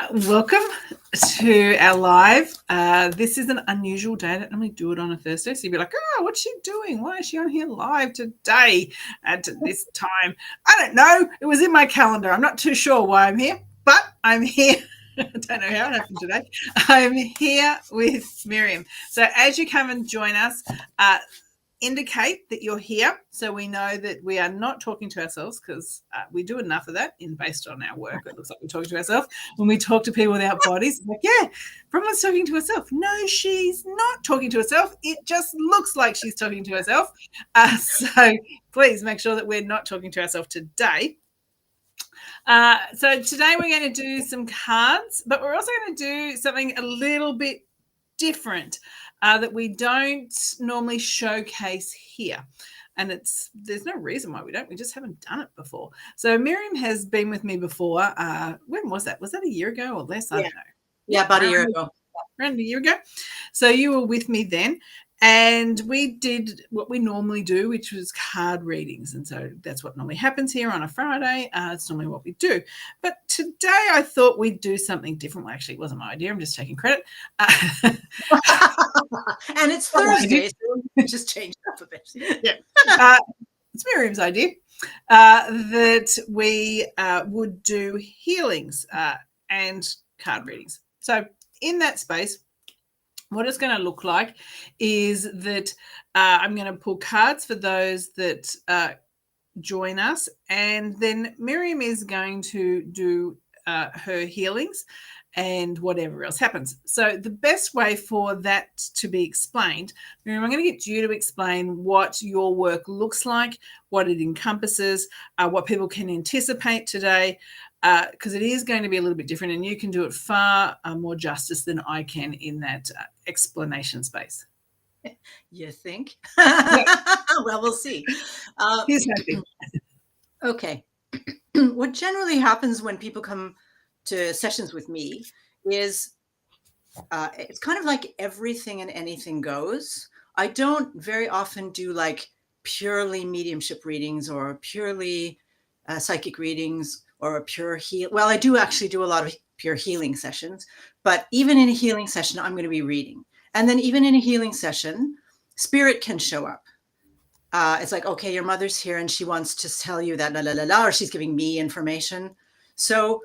Welcome to our live. This is an unusual day. I don't normally do it on a Thursday. So you'd be like, oh, what's she doing? Why is she on here live today at this time? I don't know. It was in my calendar. I'm not too sure why I'm here, but I'm here. I don't know how it happened today. I'm here with Miriam. So as you come and join us, indicate that you're here so we know that we are not talking to ourselves, because we do enough of that based on our work. It looks like we're talking to ourselves. When we talk to people without bodies, it's like, yeah, Bronwyn's talking to herself. No, she's not talking to herself. It just looks like she's talking to herself. So please make sure that we're not talking to ourselves today. So today we're going to do some cards, but we're also going to do something a little bit different that we don't normally showcase here. And there's no reason why we don't. We just haven't done it before. So Miriam has been with me before. When was that? Was that a year ago or less? I don't know. Yeah, about a year ago. Around a year ago. So you were with me then. And we did what we normally do, which was card readings. And so that's what normally happens here on a Friday. It's normally what we do. But today I thought we'd do something different. Well, actually, it wasn't my idea. I'm just taking credit. And it's Thursday, so we just changed up a bit. Yeah. It's Miriam's idea that we would do healings and card readings. So in that space, what it's going to look like is that I'm going to pull cards for those that join us, and then Miriam is going to do her healings and whatever else happens. So the best way for that to be explained, Miriam, I'm going to get you to explain what your work looks like, what it encompasses, what people can anticipate today, because it is going to be a little bit different, and you can do it far more justice than I can in that explanation space. You think? Well, we'll see. Here's nothing. Okay. What generally happens when people come to sessions with me is it's kind of like everything and anything goes. I don't very often do like purely mediumship readings or purely psychic readings or a pure heal. Well, I do actually do a lot of pure healing sessions, but even in a healing session, I'm going to be reading. And then even in a healing session, spirit can show up. It's like, okay, your mother's here and she wants to tell you that, or she's giving me information. So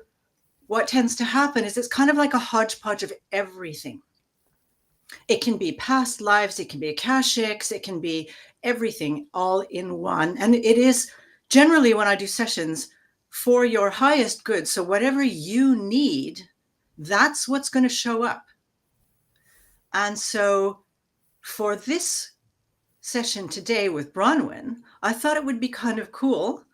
what tends to happen is it's kind of like a hodgepodge of everything. It can be past lives, it can be akashics, it can be everything all in one. And it is generally, when I do sessions, for your highest good. So whatever you need, that's what's going to show up. And so for this session today with Bronwyn, I thought it would be kind of cool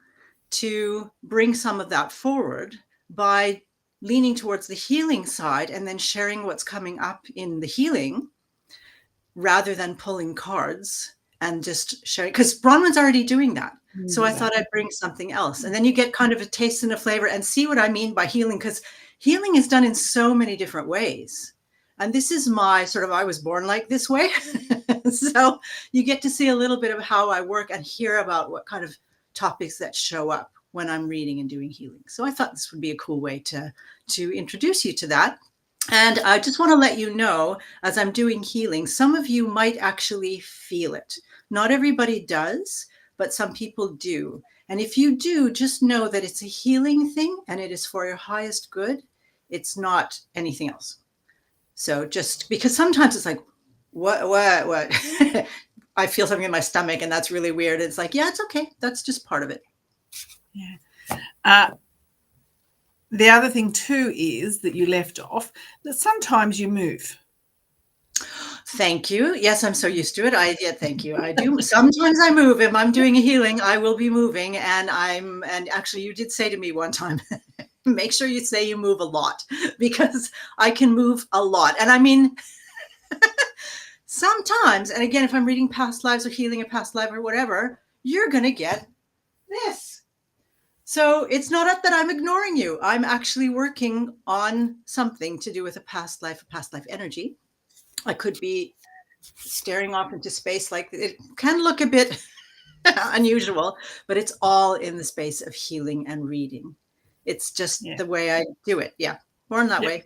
to bring some of that forward by leaning towards the healing side and then sharing what's coming up in the healing rather than pulling cards and just sharing, because Bronwyn's already doing that. So I thought I'd bring something else. And then you get kind of a taste and a flavor and see what I mean by healing, because healing is done in so many different ways. And this is my sort of, I was born like this way. So you get to see a little bit of how I work and hear about what kind of topics that show up when I'm reading and doing healing. So I thought this would be a cool way to introduce you to that. And I just want to let you know, as I'm doing healing, some of you might actually feel it. Not everybody does, but some people do. And if you do, just know that it's a healing thing and it is for your highest good. It's not anything else. So just because sometimes it's like, what? I feel something in my stomach and that's really weird. It's like, yeah, it's okay. That's just part of it. Yeah. The other thing too is that you left off that sometimes you move. Thank you. Yes, I'm so used to it. Thank you. I do. Sometimes I move. If I'm doing a healing, I will be moving. And actually you did say to me one time, make sure you say you move a lot, because I can move a lot. And I mean, sometimes, and again, if I'm reading past lives or healing a past life or whatever, you're going to get this. So it's not that I'm ignoring you. I'm actually working on something to do with a past life energy. I could be staring off into space. Like, it can look a bit unusual, but it's all in the space of healing and reading. It's just the way I do it. Yeah. Born that way.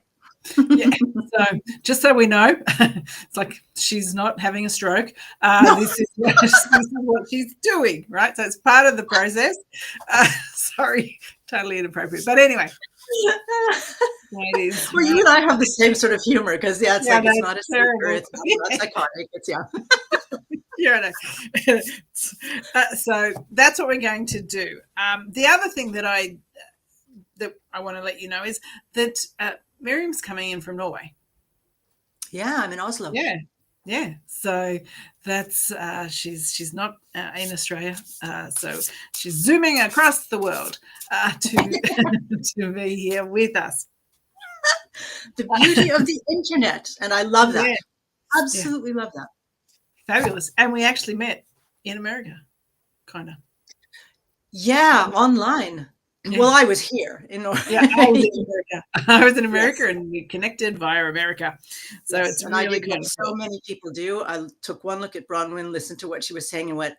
Yeah. So just so we know, it's like she's not having a stroke. No. This is what she's doing, right? So it's part of the process. Sorry, totally inappropriate. But anyway. Well, you and I have the same sort of humor because it's like it's not a seizure, it's not psychotic. It's Yeah, I know. So that's what we're going to do. The other thing that I want to let you know is that Miriam's coming in from Norway. Yeah, I'm in Oslo. Yeah. So that's she's not in Australia. So she's zooming across the world to be here with us. The beauty of the internet, and I love that. Yeah. Absolutely love that. Fabulous. And we actually met in America, kind of. Yeah, online. Yeah. Well, I was here in Norway. Yeah, I was in America. I was in America, yes. And we connected via America. So yes, it's and really I did cool. what so many people do. I took one look at Bronwyn, listened to what she was saying, and went,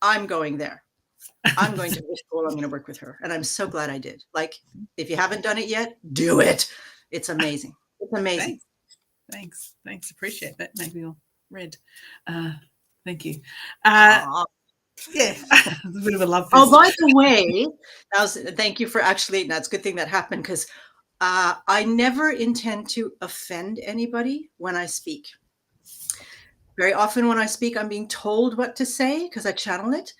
I'm going there. I'm going to this school. I'm going to work with her. And I'm so glad I did. Like, if you haven't done it yet, do it. It's amazing. It's amazing. Thanks. Appreciate that. Made me all red. Thank you. Yeah, it's a bit of a love fest. Oh, by the way, thank you for actually, that's a good thing that happened because I never intend to offend anybody when I speak. Very often when I speak, I'm being told what to say because I channel it.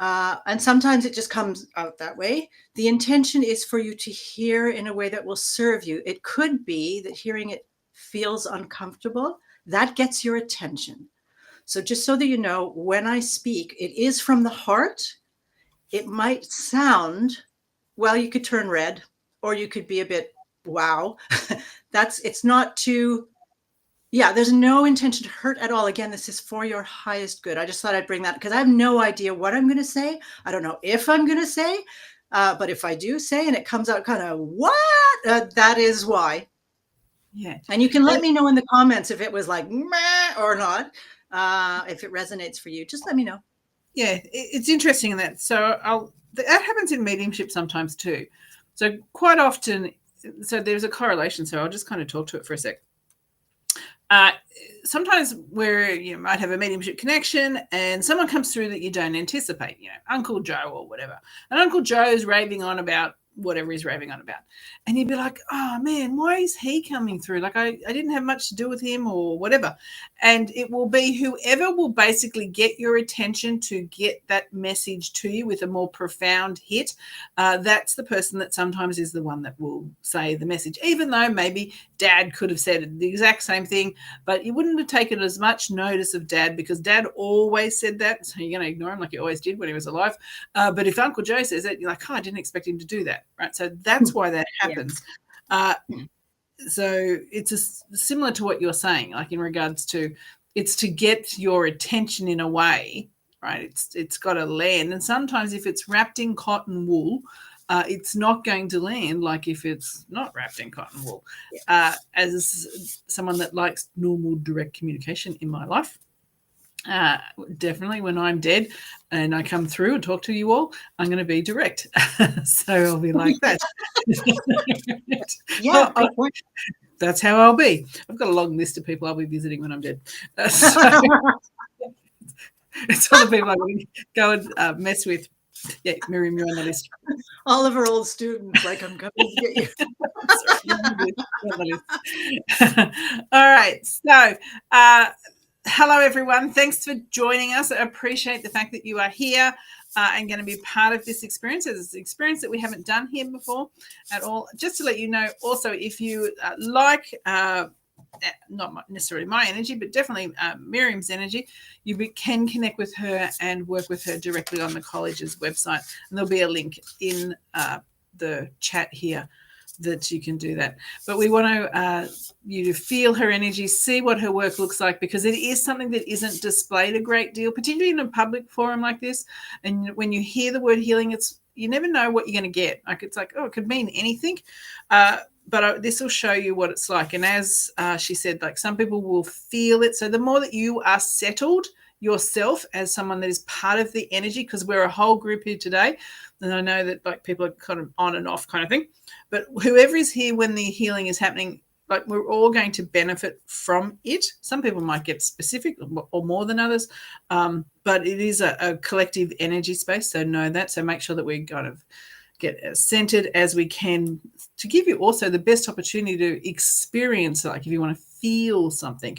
And sometimes it just comes out that way. The intention is for you to hear in a way that will serve you. It could be that hearing it feels uncomfortable. That gets your attention. So just so that you know, when I speak, it is from the heart. It might sound, well, you could turn red or you could be a bit, wow. It's not too, there's no intention to hurt at all. Again, this is for your highest good. I just thought I'd bring that because I have no idea what I'm going to say. I don't know if I'm going to say, but if I do say and it comes out kind of what, that is why. Yeah. And you can let me know in the comments if it was like meh or not. If it resonates for you, just let me know. Yeah, it's interesting in that. So that happens in mediumship sometimes too. So quite often, so there's a correlation. So I'll just kind of talk to it for a sec. Sometimes where you might have a mediumship connection and someone comes through that you don't anticipate, Uncle Joe or whatever. And Uncle Joe's raving on about whatever he's raving on about. And you'd be like, oh man, why is he coming through? Like I didn't have much to do with him or whatever. And it will be whoever will basically get your attention to get that message to you with a more profound hit. That's the person that sometimes is the one that will say the message, even though maybe Dad could have said the exact same thing, but you wouldn't have taken as much notice of Dad because Dad always said that. So you're going to ignore him like you always did when he was alive. But if Uncle Joe says it, you're like, oh, I didn't expect him to do that. Right. So that's why that happens. Yeah. So it's similar to what you're saying, like in regards to it's to get your attention in a way, right? It's got to land. And sometimes if it's wrapped in cotton wool, it's not going to land like if it's not wrapped in cotton wool. As someone that likes normal direct communication in my life, definitely when I'm dead and I come through and talk to you all, I'm going to be direct. So I'll be like that. That's how I'll be. I've got a long list of people I'll be visiting when I'm dead. So it's all the people I want to go and mess with. Yeah, Miriam, you're on the list. All of our old students, like I'm coming to get you. All right. So hello, everyone. Thanks for joining us. I appreciate the fact that you are here and going to be part of this experience. It's an experience that we haven't done here before at all. Just to let you know, also, if you like, not necessarily my energy, but definitely Miriam's energy, you can connect with her and work with her directly on the college's website. And there'll be a link in the chat here that you can do that. But we want you to feel her energy, see what her work looks like, because it is something that isn't displayed a great deal, particularly in a public forum like this. And when you hear the word healing, you never know what you're going to get. Like it's like, oh, it could mean anything. But this will show you what it's like. And as she said, like some people will feel it. So the more that you are settled, yourself as someone that is part of the energy, because we're a whole group here today. And I know that like people are kind of on and off kind of thing, but whoever is here when the healing is happening, like we're all going to benefit from it. Some people might get specific or more than others, but it is a collective energy space. So know that. So make sure that we kind of get as centered as we can to give you also the best opportunity to experience, like if you want to feel something.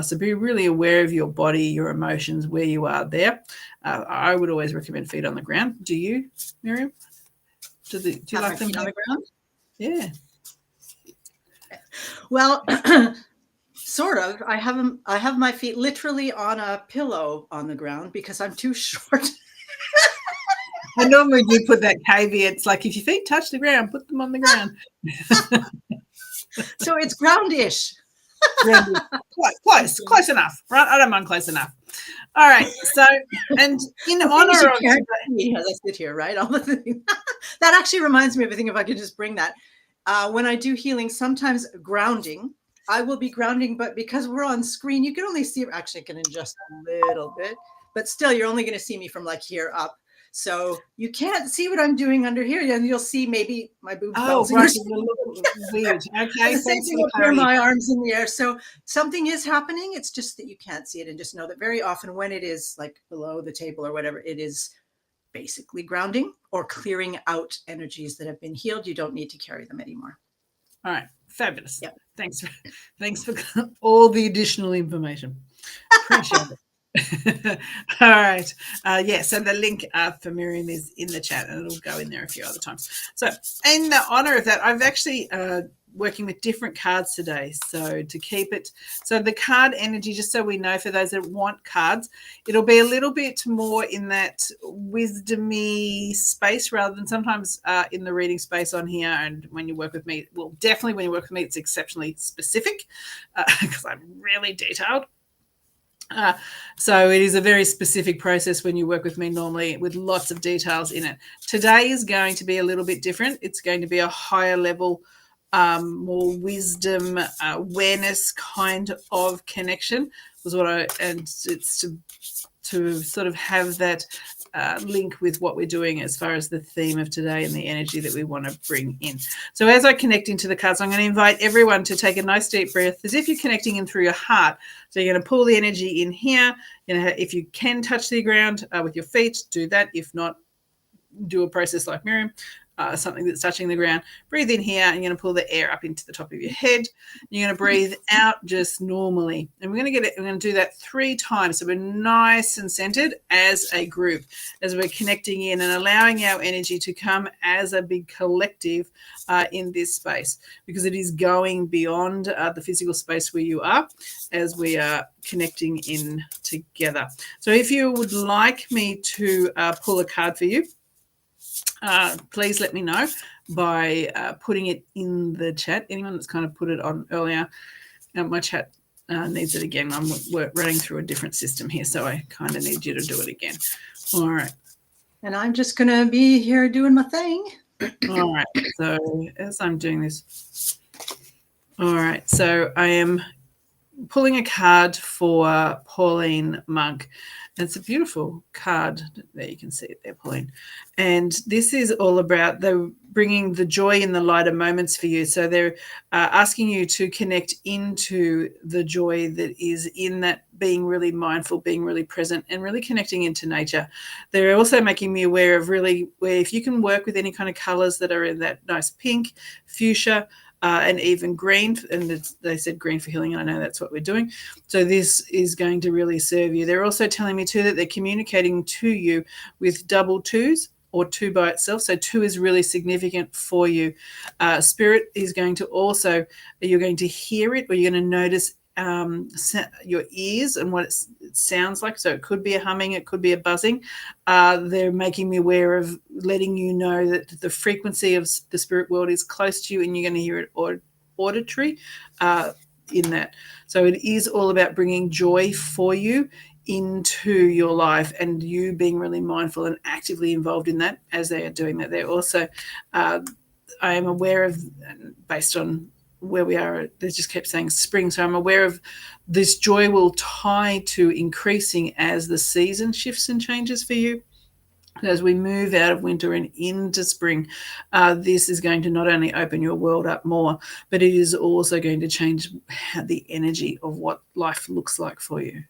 So be really aware of your body, your emotions, where you are there. I would always recommend feet on the ground. Do you, Miriam? Do you like them feet on the ground? Yeah. Well, sort of. I have my feet literally on a pillow on the ground because I'm too short. I normally do put that caveat. It's like if your feet touch the ground, put them on the ground. So it's ground-ish. Close enough, right? I don't mind close enough. All right. So, and in honor of today, as I sit here, right? All the things. That actually reminds me of a thing. If I could just bring that, when I do healing, sometimes grounding, I will be grounding, but because we're on screen, you can only see. Actually, I can adjust a little bit, but still, you're only going to see me from like here up. So you can't see what I'm doing under here, and you'll see maybe my boobs. Oh, right. Weird. Okay. The same thing up here, my arms in the air. So something is happening. It's just that you can't see it, and just know that very often when it is like below the table or whatever, it is basically grounding or clearing out energies that have been healed. You don't need to carry them anymore. All right. Fabulous. Yep. Thanks for all the additional information. Appreciate it. All right. So the link for Miriam is in the chat, and it'll go in there a few other times. So in the honor of that, I've actually working with different cards today. So to keep it, so the card energy, just so we know for those that want cards, it'll be a little bit more in that wisdom-y space rather than sometimes in the reading space on here. And when you work with me, well, definitely when you work with me, it's exceptionally specific because I'm really detailed. So it is a very specific process when you work with me normally with lots of details in it. Today is going to be a little bit different. It's going to be a higher level, more wisdom, awareness kind of connection was what and it's to sort of have that link with what we're doing as far as the theme of today and the energy that we want to bring in. So as I connect into the cards, I'm going to invite everyone to take a nice deep breath as if you're connecting in through your heart. So you're going to pull the energy in here. If you can touch the ground with your feet, do that. If not, do a process like Miriam, something that's touching the ground. Breathe in here, and you're going to pull the air up into the top of your head. You're going to breathe out just normally. And we're going to do that 3 times. So we're nice and centered as a group, as we're connecting in and allowing our energy to come as a big collective in this space, because it is going beyond the physical space where you are as we are connecting in together. So if you would like me to pull a card for you, please let me know by putting it in the chat. Anyone that's kind of put it on earlier, my chat needs it again. We're running through a different system here, so I kind of need you to do it again. All right. And I'm just going to be here doing my thing. All right. So as I'm doing this, all right. So I am pulling a card for Pauline Monk. It's a beautiful card. There you can see it there, Pauline. And this is all about bringing the joy in the lighter moments for you. So they're asking you to connect into the joy that is in that, being really mindful, being really present, and really connecting into nature. They're also making me aware of really where if you can work with any kind of colors that are in that nice pink, fuchsia, and even green, and they said green for healing, and I know that's what we're doing. So this is going to really serve you. They're also telling me too that they're communicating to you with double 2s or 2 by itself. So 2 is really significant for you. Spirit is going to also, you're going to hear it, or you're going to notice your ears and what it sounds like. So it could be a humming, it could be a buzzing. They're making me aware of letting you know that the frequency of the spirit world is close to you, and you're going to hear it auditory in that. So it is all about bringing joy for you into your life, and you being really mindful and actively involved in that as they are doing that. They're also, I am aware of, based on where we are, they just kept saying spring. So I'm aware of this joy will tie to increasing as the season shifts and changes for you. As we move out of winter and into spring, this is going to not only open your world up more, but it is also going to change the energy of what life looks like for you.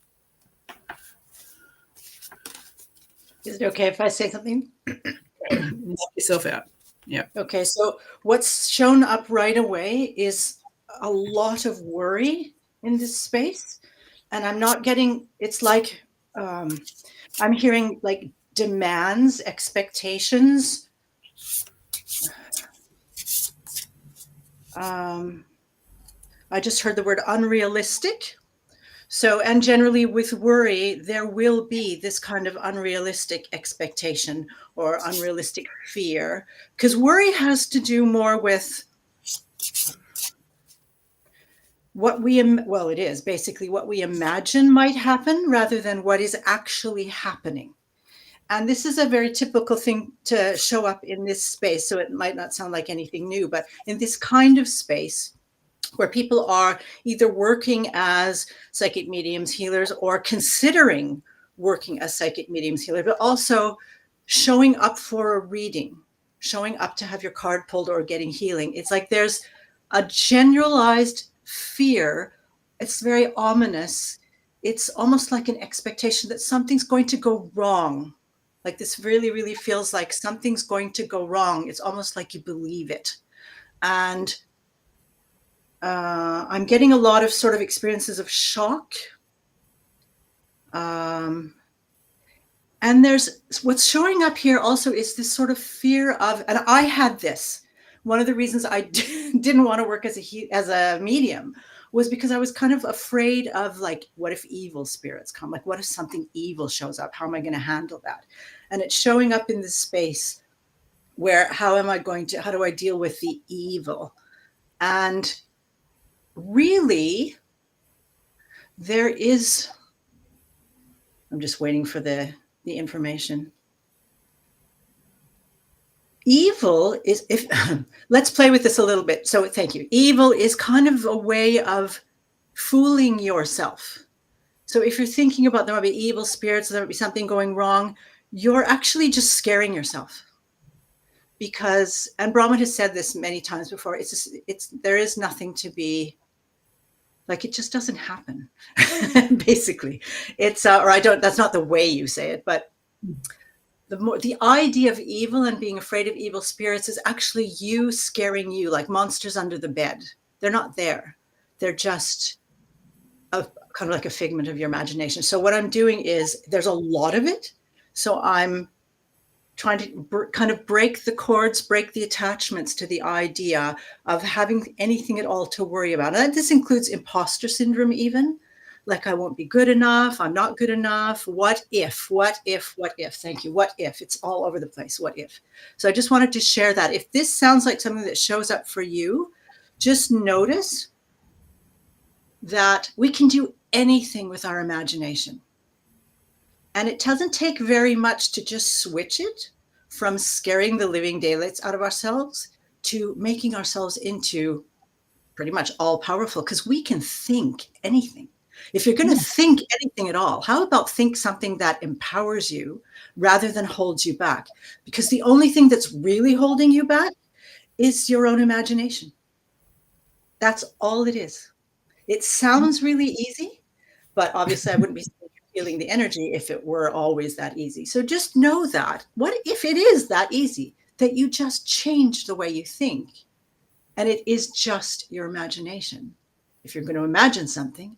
Is it okay if I say something? Knock yourself out. Yeah. Okay, so what's shown up right away is a lot of worry in this space. And I'm not getting, it's like, I'm hearing like demands, expectations. I just heard the word unrealistic. So, and generally with worry, there will be this kind of unrealistic expectation or unrealistic fear, because worry has to do more with what we, well, it is basically what we imagine might happen rather than what is actually happening. And this is a very typical thing to show up in this space. So it might not sound like anything new, but in this kind of space where people are either working as psychic mediums, healers, or considering working as psychic mediums, healers, but also showing up for a reading, showing up to have your card pulled or getting healing. It's like there's a generalized fear. It's very ominous. It's almost like an expectation that something's going to go wrong. Like this really, really feels like something's going to go wrong. It's almost like you believe it. And I'm getting a lot of sort of experiences of shock. And there's what's showing up here also is this sort of fear of, and I had this. One of the reasons I didn't want to work as a medium was because I was kind of afraid of like, what if evil spirits come? Like, what if something evil shows up? How am I going to handle that? And it's showing up in this space where, how do I deal with the evil? And really, there is, I'm just waiting for the information. Evil is, if let's play with this a little bit. So thank you. Evil is kind of a way of fooling yourself. So if you're thinking about there might be evil spirits, there might be something going wrong, you're actually just scaring yourself. Because, and Bronwyn has said this many times before, there is nothing to be, like, it just doesn't happen. Basically, it's that's not the way you say it, but the idea of evil and being afraid of evil spirits is actually you scaring you, like monsters under the bed. They're not there. They're just kind of like a figment of your imagination. So what I'm doing is, there's a lot of it. So I'm trying to kind of break the cords, break the attachments to the idea of having anything at all to worry about. And this includes imposter syndrome even. Like, I won't be good enough. I'm not good enough. What if? Thank you. What if? It's all over the place. What if? So I just wanted to share that. If this sounds like something that shows up for you, just notice that we can do anything with our imagination. And it doesn't take very much to just switch it from scaring the living daylights out of ourselves to making ourselves into pretty much all powerful, because we can think anything. If you're going to think anything at all, how about think something that empowers you rather than holds you back? Because the only thing that's really holding you back is your own imagination. That's all it is. It sounds really easy, but obviously I wouldn't be feeling the energy if it were always that easy. So just know that. What if it is that easy, that you just change the way you think, and it is just your imagination? If you're going to imagine something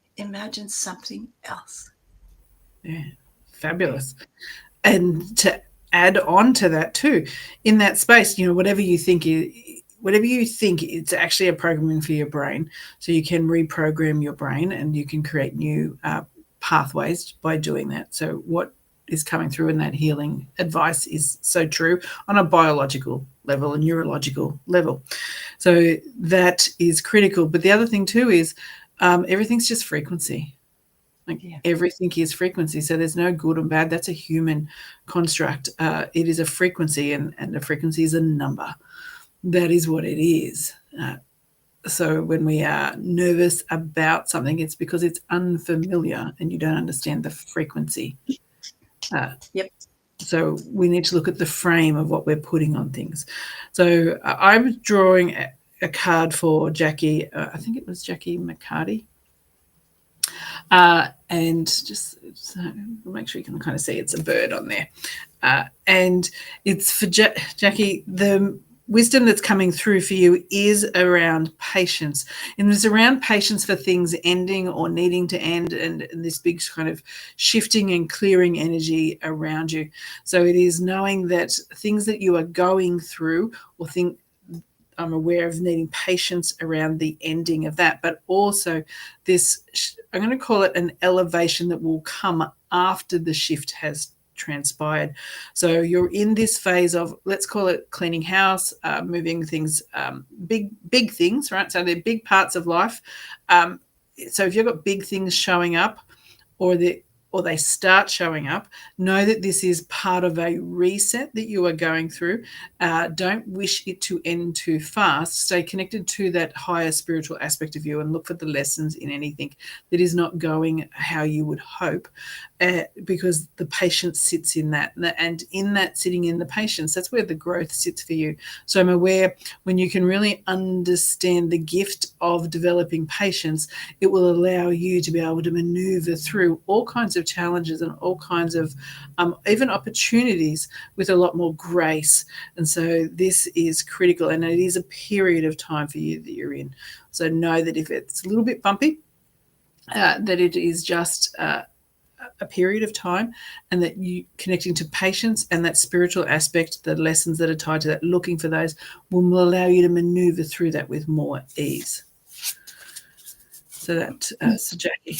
else. Yeah, fabulous. And to add on to that too, in that space, whatever you think, it's actually a programming for your brain. So you can reprogram your brain and you can create new pathways by doing that. So what is coming through in that healing advice is so true on a biological level, a neurological level. So that is critical. But the other thing too is everything's just frequency. Everything is frequency. So there's no good and bad. That's a human construct. It is a frequency, and the frequency is a number. That is what it is. So when we are nervous about something, it's because it's unfamiliar and you don't understand the frequency. Yep. So we need to look at the frame of what we're putting on things. So I was drawing a card for Jackie. I think it was Jackie McCarty. And just so make sure you can kind of see it's a bird on there. And it's for Jackie. The wisdom that's coming through for you is around patience, and it's around patience for things ending or needing to end, and this big kind of shifting and clearing energy around you. So it is knowing that things that you are going through or think I'm aware of needing patience around the ending of that, but also this, I'm going to call it an elevation that will come after the shift has transpired. So you're in this phase of, let's call it cleaning house, moving things, big things, right? So they're big parts of life. So if you've got big things showing up, or they start showing up, know that this is part of a reset that you are going through. Don't wish it to end too fast. Stay connected to that higher spiritual aspect of you and look for the lessons in anything that is not going how you would hope, because the patience sits in that. And in that, sitting in the patience, that's where the growth sits for you. So I'm aware when you can really understand the gift of developing patience, it will allow you to be able to maneuver through all kinds of challenges and all kinds of even opportunities with a lot more grace. And so this is critical, and it is a period of time for you that you're in. So know that if it's a little bit bumpy, that it is just a period of time, and that you connecting to patience and that spiritual aspect, the lessons that are tied to that, looking for those will allow you to maneuver through that with more ease. So that, so Jackie.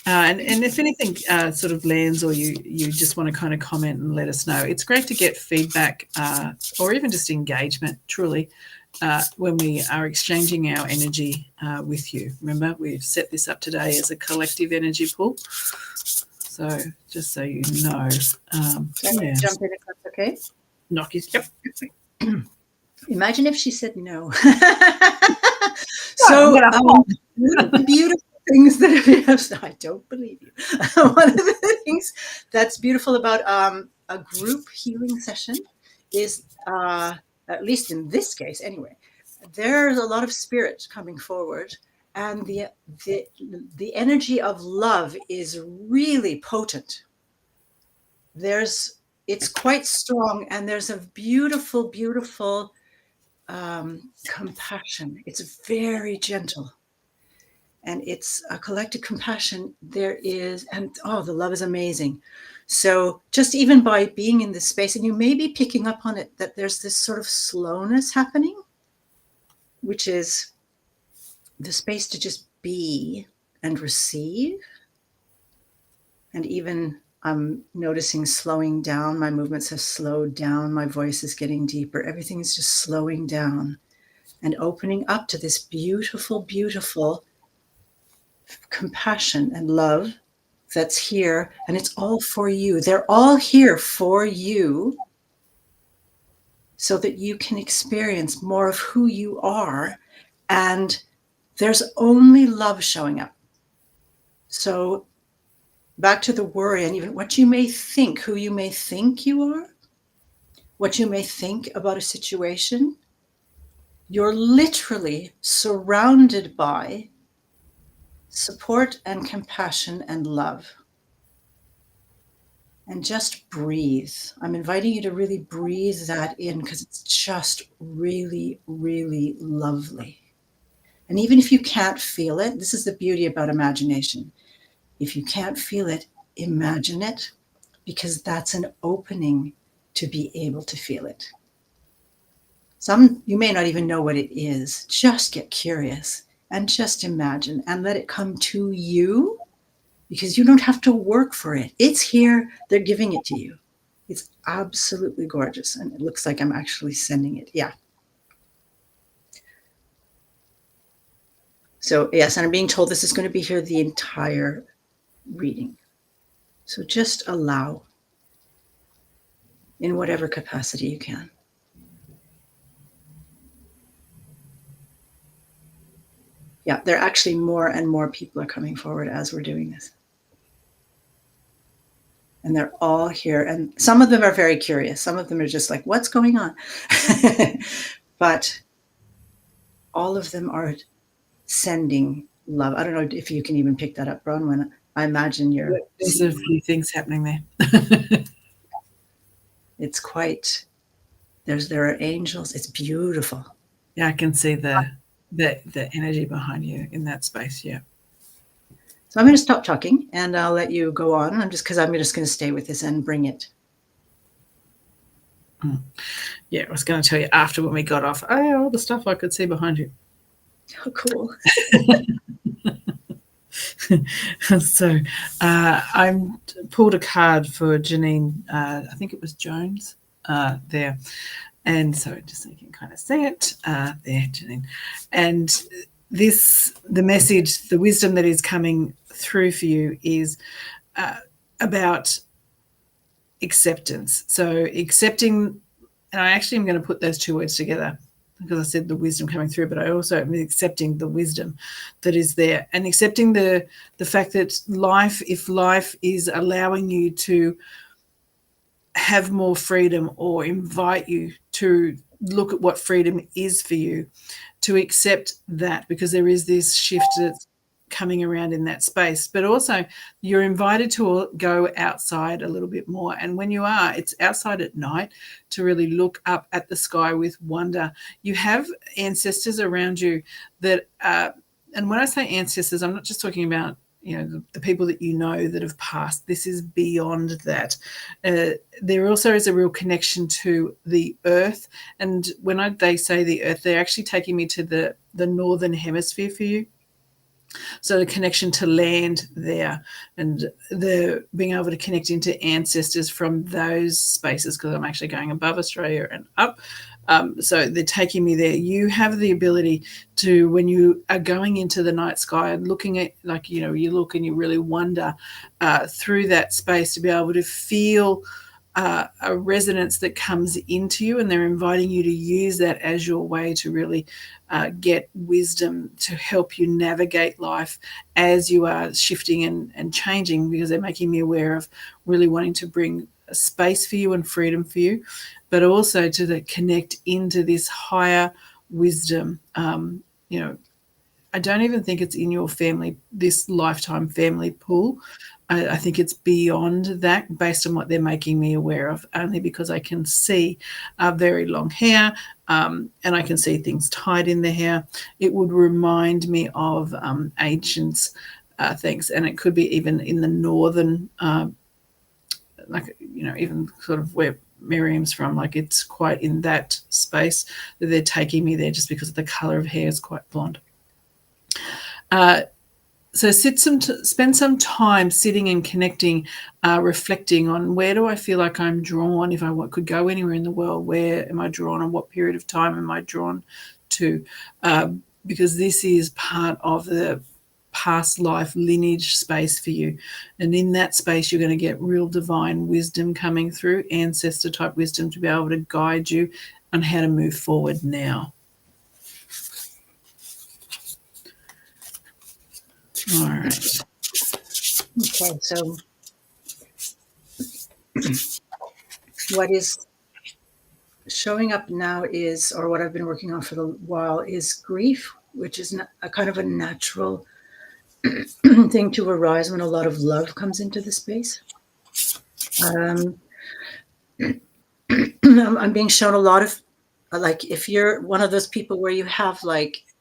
And if anything sort of lands, or you just want to kind of comment and let us know, it's great to get feedback or even just engagement, truly, when we are exchanging our energy with you. Remember, we've set this up today as a collective energy pool. So just so you know. Yeah. Jump in if that's okay. Knock his, yep. Imagine if she said no. So beautiful things that have, I don't believe you. One of the things that's beautiful about a group healing session is, at least in this case anyway, there's a lot of spirit coming forward, and the energy of love is really potent. It's quite strong, and there's a beautiful, beautiful compassion. It's very gentle, and it's a collective compassion. There is, and the love is amazing. So just even by being in this space, and you may be picking up on it, that there's this sort of slowness happening, which is the space to just be and receive. And even I'm noticing slowing down. My movements have slowed down. My voice is getting deeper. Everything is just slowing down and opening up to this beautiful, beautiful compassion and love that's here. And it's all for you. They're all here for you, so that you can experience more of who you are. And there's only love showing up. So back to the worry, and even what you may think, who you may think you are, what you may think about a situation, you're literally surrounded by support and compassion and love. And just breathe. I'm inviting you to really breathe that in, because it's just really, really lovely. And even if you can't feel it, this is the beauty about imagination. If you can't feel it, imagine it, because that's an opening to be able to feel it. You may not even know what it is. Just get curious and just imagine and let it come to you, because you don't have to work for it. It's here. They're giving it to you. It's absolutely gorgeous. And it looks like I'm actually sending it. Yeah. So yes, and I'm being told this is going to be here the entire reading. So just allow in whatever capacity you can. Yeah, there are actually more and more people are coming forward as we're doing this. And they're all here. And some of them are very curious. Some of them are just like, what's going on? But all of them are sending love. I don't know if you can even pick that up, Bronwyn. I imagine you're... There's a few things happening there. It's quite... There are angels. It's beautiful. Yeah, I can see the energy behind you in that space. Yeah. So I'm going to stop talking and I'll let you go on. I'm just going to stay with this and bring it. Yeah, I was going to tell you after when we got off. Oh, yeah, all the stuff I could see behind you. Oh, cool. So I pulled a card for Janine. I think it was Jones there. And so just so you can kind of see it there, Janine. And the message, the wisdom that is coming through for you is about acceptance. So accepting, and I actually am going to put those two words together because I said the wisdom coming through, but I also am accepting the wisdom that is there and accepting the fact that if life is allowing you to have more freedom or invite you to look at what freedom is for you, to accept that, because there is this shift that's coming around in that space. But also you're invited to go outside a little bit more. And when you are, it's outside at night, to really look up at the sky with wonder. You have ancestors around you that, and when I say ancestors, I'm not just talking about the people that you know that have passed. This is beyond that. There also is a real connection to the earth. And when they say the earth, they're actually taking me to the northern hemisphere for you. So the connection to land there, and the being able to connect into ancestors from those spaces, because I'm actually going above Australia and up. So they're taking me there. You have the ability to, when you are going into the night sky and looking at, you look and you really wonder through that space, to be able to feel a resonance that comes into you, and they're inviting you to use that as your way to really get wisdom to help you navigate life as you are shifting and changing, because they're making me aware of really wanting to bring a space for you and freedom for you, but also to connect into this higher wisdom. I don't even think it's in your family, this lifetime family pool. I think it's beyond that, based on what they're making me aware of, only because I can see very long hair, and I can see things tied in the hair. It would remind me of ancient things, and it could be even in the northern, even sort of where Miriam's from, it's quite in that space that they're taking me there, just because the colour of hair is quite blonde. So spend some time sitting and connecting, reflecting on, where do I feel like I'm drawn? If I could go anywhere in the world, where am I drawn, and what period of time am I drawn to? Because this is part of the past life lineage space for you. And in that space, you're going to get real divine wisdom coming through, ancestor type wisdom, to be able to guide you on how to move forward now. All right. Okay, so what is showing up now is, or what I've been working on for a while, is grief, which is a kind of a natural thing to arise when a lot of love comes into the space. I'm being shown a lot of, if you're one of those people where you have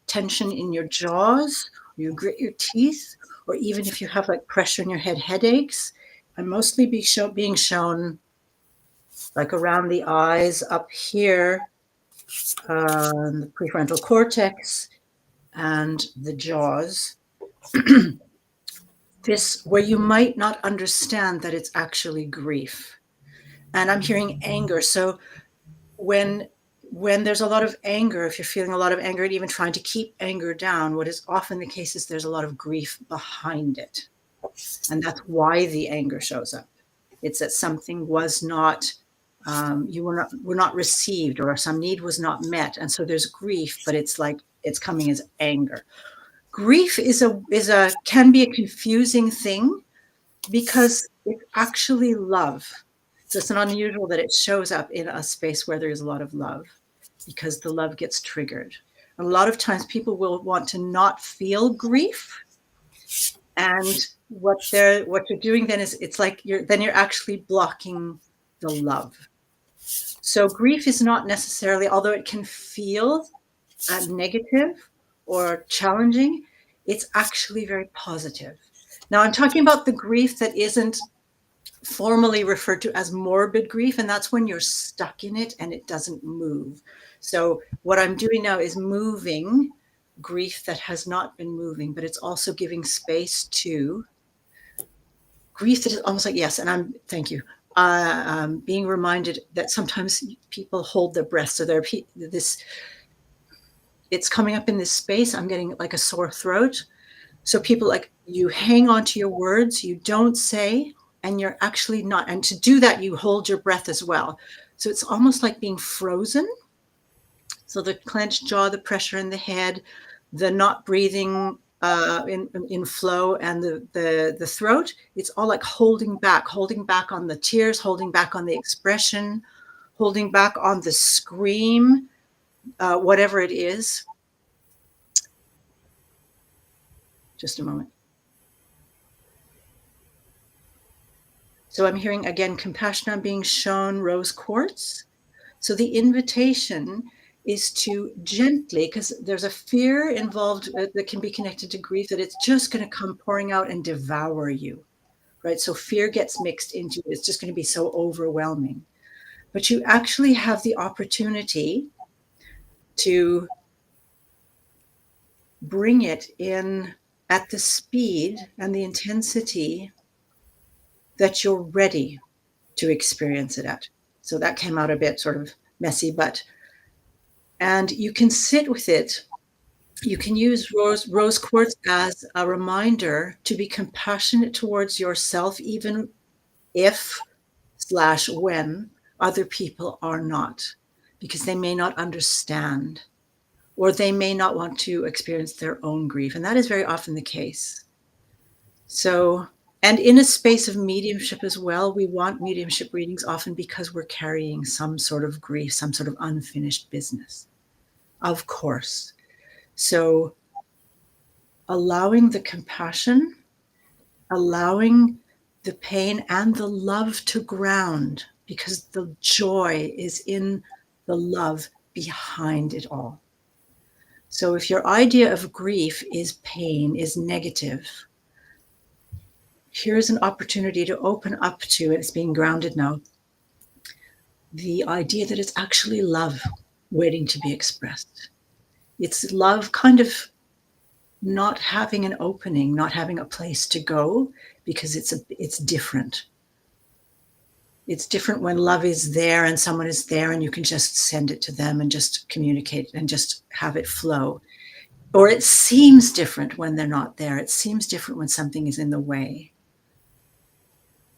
tension in your jaws, you grit your teeth, or even if you have pressure in your head, headaches, I'm mostly being shown around the eyes, up here, the prefrontal cortex, and the jaws. This, where you might not understand that it's actually grief. And I'm hearing anger. So when there's a lot of anger, if you're feeling a lot of anger and even trying to keep anger down, what is often the case is there's a lot of grief behind it. And that's why the anger shows up. It's that something was not, you were not received, or some need was not met. And so there's grief, but it's coming as anger. Grief can be a confusing thing because it's actually love. So it's not unusual that it shows up in a space where there's a lot of love, because the love gets triggered. A lot of times people will want to not feel grief. And what you're doing then is, it's like you're actually blocking the love. So grief is not necessarily, although it can feel negative or challenging, it's actually very positive. Now I'm talking about the grief that isn't formally referred to as morbid grief, and that's when you're stuck in it and it doesn't move. So what I'm doing now is moving grief that has not been moving, but it's also giving space to grief that is almost like, yes, and thank you. Being reminded that sometimes people hold their breath, so it's coming up in this space. I'm getting like a sore throat. So people, like, you hang on to your words, you don't say, and you're actually not. And to do that, you hold your breath as well. So it's almost like being frozen. So the clenched jaw, the pressure in the head, the not breathing in flow, and the throat, it's all like holding back on the tears, holding back on the expression, holding back on the scream, whatever it is. Just a moment. So I'm hearing again, compassion on being shown, rose quartz. So the invitation is to gently, because there's a fear involved that can be connected to grief, that it's just going to come pouring out and devour you, right? So fear gets mixed into it. It's just going to be so overwhelming. But you actually have the opportunity to bring it in at the speed and the intensity that you're ready to experience it at. So that came out a bit sort of messy, and you can sit with it. You can use rose quartz as a reminder to be compassionate towards yourself, even if/when other people are not, because they may not understand, or they may not want to experience their own grief. And that is very often the case. So, and in a space of mediumship as well, we want mediumship readings often because we're carrying some sort of grief, some sort of unfinished business, of course. So allowing the compassion, allowing the pain and the love to ground, because the joy is in the love behind it all. So if your idea of grief is pain, is negative, here's an opportunity to open up to, and it's being grounded now, the idea that it's actually love waiting to be expressed. It's love kind of not having an opening, not having a place to go, because it's different. It's different when love is there and someone is there and you can just send it to them and just communicate and just have it flow. Or it seems different when they're not there. It seems different when something is in the way.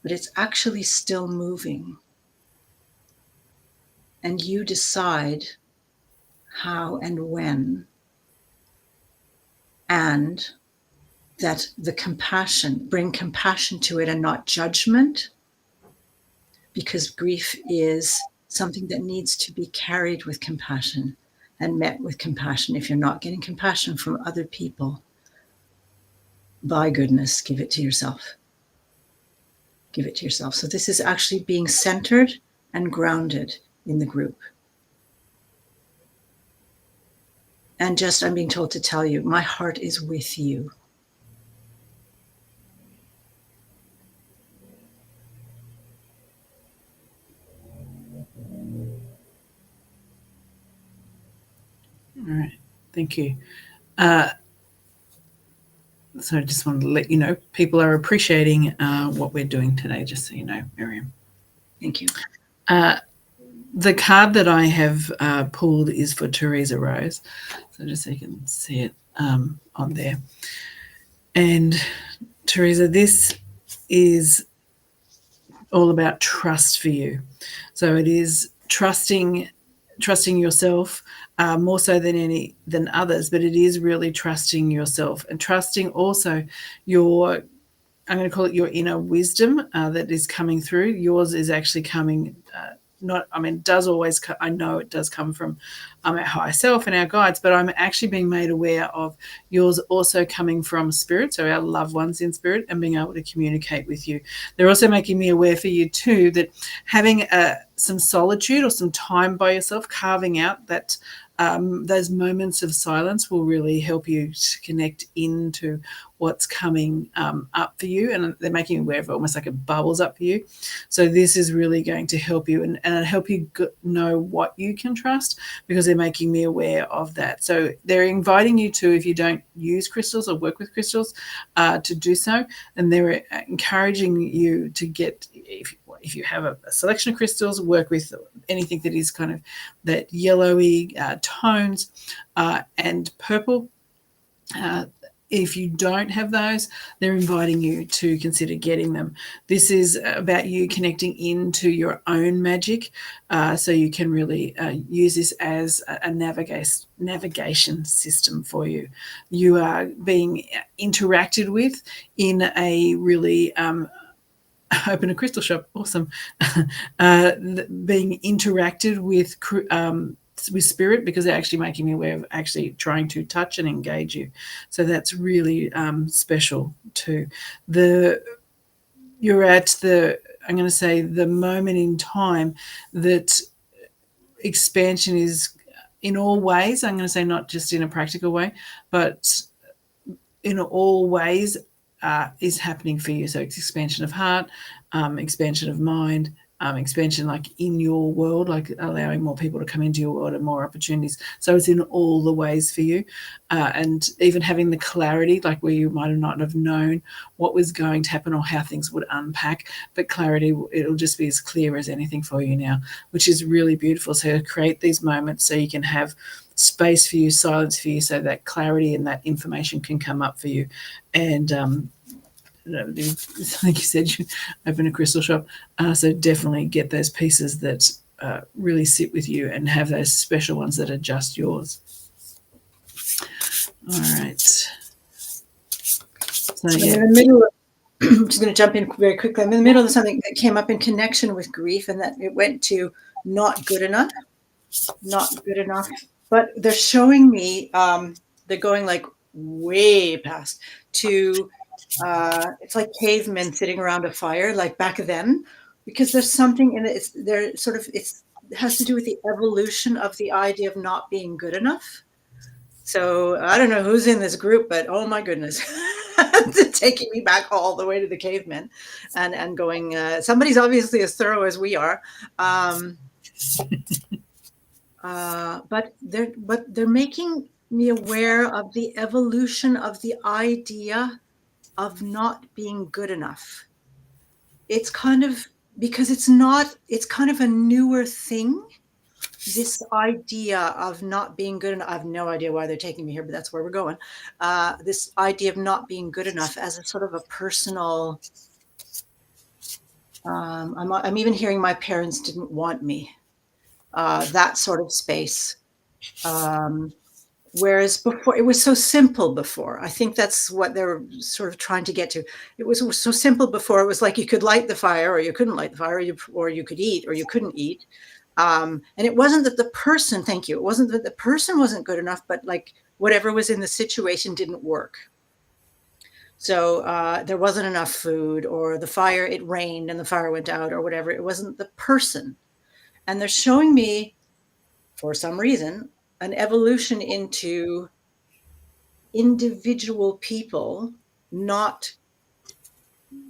But it's actually still moving. And you decide how and when, and that the compassion, bring compassion to it and not judgment, because grief is something that needs to be carried with compassion and met with compassion. If you're not getting compassion from other people, by goodness, give it to yourself. Give it to yourself. So this is actually being centered and grounded in the group. And just, I'm being told to tell you, my heart is with you. All right, thank you. So I just wanted to let you know, people are appreciating what we're doing today, just so you know, Miriam. Thank you. The card that I have pulled is for Teresa Rose. So just so you can see it on there. And Teresa, this is all about trust for you. So it is trusting trusting yourself more so than others, but it is really trusting yourself and trusting also your, I'm going to call it your inner wisdom that is coming through. Yours is actually coming, it does always, I know it does come from our higher self and our guides, but I'm actually being made aware of yours also coming from spirit, so our loved ones in spirit, and being able to communicate with you. They're also making me aware for you too that having some solitude or some time by yourself, carving out that those moments of silence will really help you to connect into what's coming up for you. And they're making you aware of it almost like it bubbles up for you. So this is really going to help you and help you know what you can trust, because they're making me aware of that. So they're inviting you to, if you don't use crystals or work with crystals, to do so. And they're encouraging you to get, if you have a selection of crystals, work with anything that is kind of that yellowy tones and purple. If you don't have those, they're inviting you to consider getting them. This is about you connecting into your own magic, so you can really use this as a navigation system for you. You are being interacted with in a really open a crystal shop, awesome. Being interacted with spirit, because they're actually making me aware of actually trying to touch and engage you. So that's really special too. You're at the, I'm going to say, the moment in time that expansion is in all ways. I'm going to say not just in a practical way, but in all ways is happening for you. So it's expansion of heart, expansion of mind, expansion like in your world, like allowing more people to come into your world and more opportunities. So it's in all the ways for you. And even having the clarity, like where you might not have known what was going to happen or how things would unpack, but clarity, it'll just be as clear as anything for you now, which is really beautiful. So create these moments so you can have space for you, silence for you, so that clarity and that information can come up for you. And like you said, you open a crystal shop, so definitely get those pieces that really sit with you and have those special ones that are just yours. All right. So yeah. In the middle I'm just going to jump in very quickly. I'm in the middle of something that came up in connection with grief, and that it went to not good enough. But they're showing me, they're going like way past to, it's like cavemen sitting around a fire, like back then, because there's something in it. It has to do with the evolution of the idea of not being good enough. So I don't know who's in this group, but oh my goodness, taking me back all the way to the cavemen and going, somebody's obviously as thorough as we are. But they're making me aware of the evolution of the idea of not being good enough. It's kind of, because it's kind of a newer thing, this idea of not being good enough. I have no idea why they're taking me here, but that's where we're going. This idea of not being good enough as a sort of a personal, I'm even hearing my parents didn't want me. That sort of space. Whereas before, it was so simple before. I think that's what they're sort of trying to get to. It was so simple before. It was like you could light the fire or you couldn't light the fire, or you could eat or you couldn't eat. And it wasn't that the person, thank you, it wasn't that the person wasn't good enough, but like whatever was in the situation didn't work. So there wasn't enough food, or the fire, it rained and the fire went out or whatever. It wasn't the person. And they're showing me, for some reason, an evolution into individual people not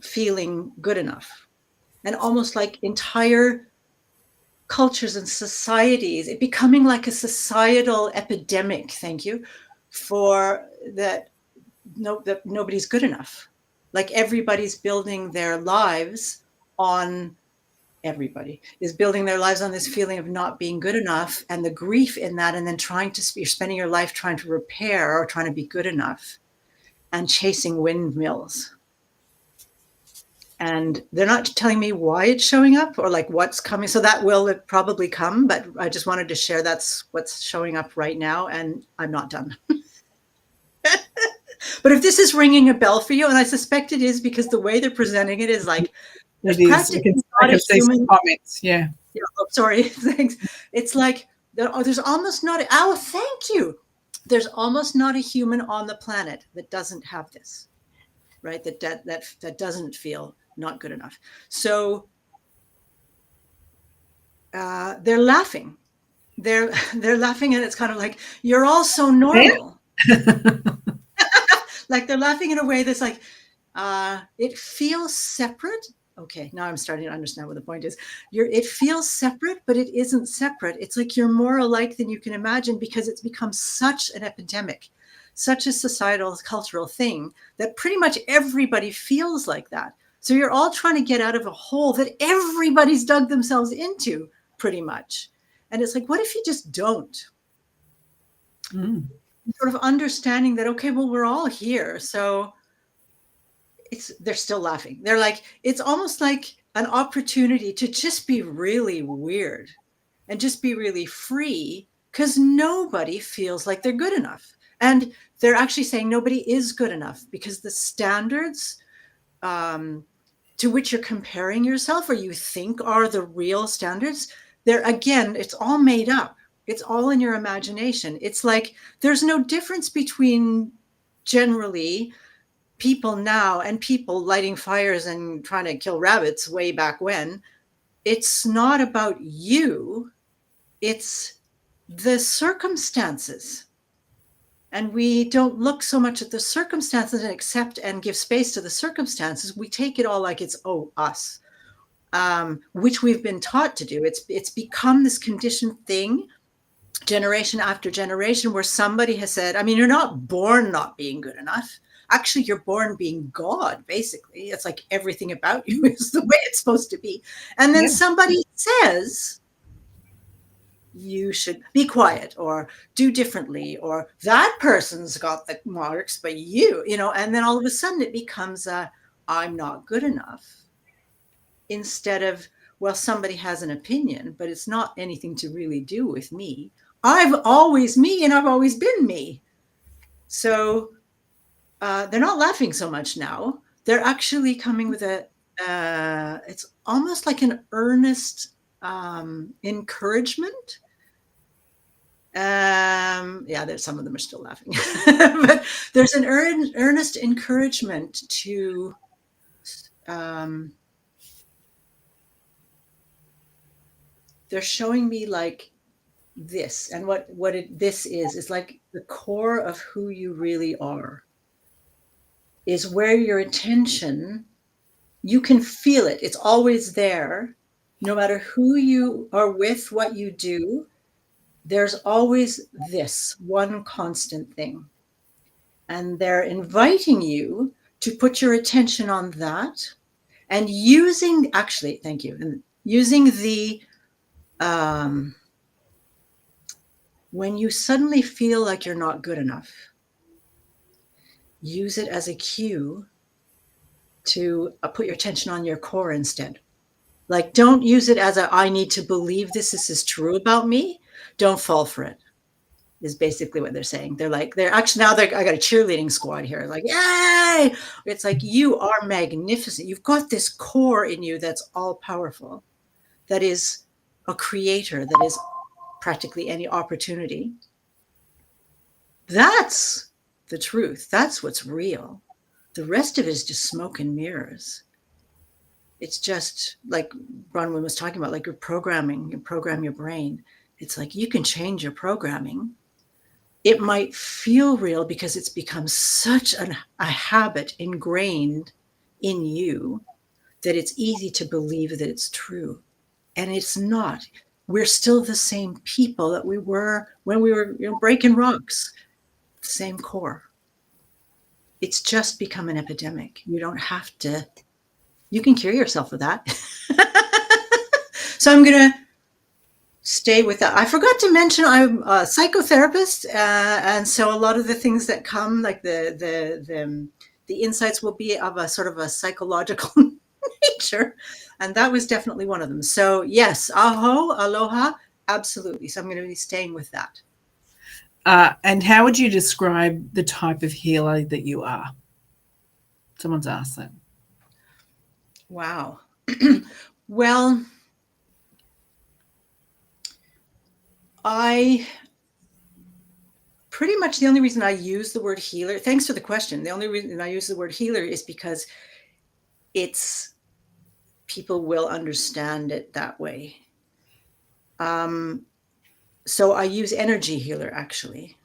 feeling good enough, and almost like entire cultures and societies, it becoming like a societal epidemic, thank you, for that nobody's good enough. Like everybody's building their lives on everybody is building their lives on this feeling of not being good enough, and the grief in that, and then you're spending your life trying to repair or trying to be good enough and chasing windmills. And they're not telling me why it's showing up or like what's coming. So that will probably come, but I just wanted to share that's what's showing up right now, and I'm not done. But if this is ringing a bell for you, and I suspect it is because the way they're presenting it is like, it is. I can see some comments. Yeah. Yeah. Oh, sorry. Thanks. It's like, there's almost not, oh, thank you. There's almost not a human on the planet that doesn't have this, right? That doesn't feel not good enough. So they're laughing. They're laughing, and it's kind of like, you're all so normal. Like they're laughing in a way that's like, it feels separate. Okay, now I'm starting to understand what the point is. It feels separate, but it isn't separate. It's like you're more alike than you can imagine, because it's become such an epidemic, such a societal, cultural thing that pretty much everybody feels like that. So you're all trying to get out of a hole that everybody's dug themselves into, pretty much. And it's like, what if you just don't? Sort of understanding that, okay, well, we're all here. So they're still laughing. They're like, it's almost like an opportunity to just be really weird and just be really free, because nobody feels like they're good enough. And they're actually saying nobody is good enough, because the standards to which you're comparing yourself, or you think are the real standards, again, it's all made up. It's all in your imagination. It's like there's no difference between generally people now and people lighting fires and trying to kill rabbits way back when. It's not about you. It's the circumstances. And we don't look so much at the circumstances and accept and give space to the circumstances. We take it all like it's, us, which we've been taught to do. It's become this conditioned thing, generation after generation, where somebody has said, I mean, you're not born not being good enough. Actually, you're born being God, basically. It's like everything about you is the way it's supposed to be. And then somebody says, you should be quiet or do differently, or that person's got the marks, but and then all of a sudden it becomes I'm not good enough, instead of, well, somebody has an opinion, but it's not anything to really do with me. I've always me, and I've always been me. So they're not laughing so much now. They're actually coming with it's almost like an earnest encouragement. There's some of them are still laughing, but there's an earnest encouragement to they're showing me like this, and this is like the core of who you really are, is where your attention, you can feel it. It's always there. No matter who you are with, what you do, there's always this one constant thing. And they're inviting you to put your attention on that, and thank you, and using the, when you suddenly feel like you're not good enough, use it as a cue to put your attention on your core instead. Like, don't use it as I need to believe this is true about me. Don't fall for it, is basically what they're saying. They're actually, now I got a cheerleading squad here. Like, yay! It's like, you are magnificent. You've got this core in you that's all powerful, that is a creator, that is practically any opportunity. That's the truth. That's what's real. The rest of it is just smoke and mirrors. It's just like Bronwyn was talking about, like you program your brain. It's like, you can change your programming. It might feel real because it's become such a habit ingrained in you that it's easy to believe that it's true. And it's not. We're still the same people that we were when we were breaking rocks. Same core. It's just become an epidemic. You don't have to. You can cure yourself of that. So I'm going to stay with that. I forgot to mention I'm a psychotherapist, and so a lot of the things that come, like the insights, will be of a sort of a psychological picture. And that was definitely one of them. So yes, aho, aloha, absolutely. So I'm going to be staying with that. And how would you describe the type of healer that you are? Someone's asked that. Wow. Well, pretty much the only reason I use the word healer, thanks for the question. The only reason I use the word healer is because people will understand it that way. So I use energy healer, actually.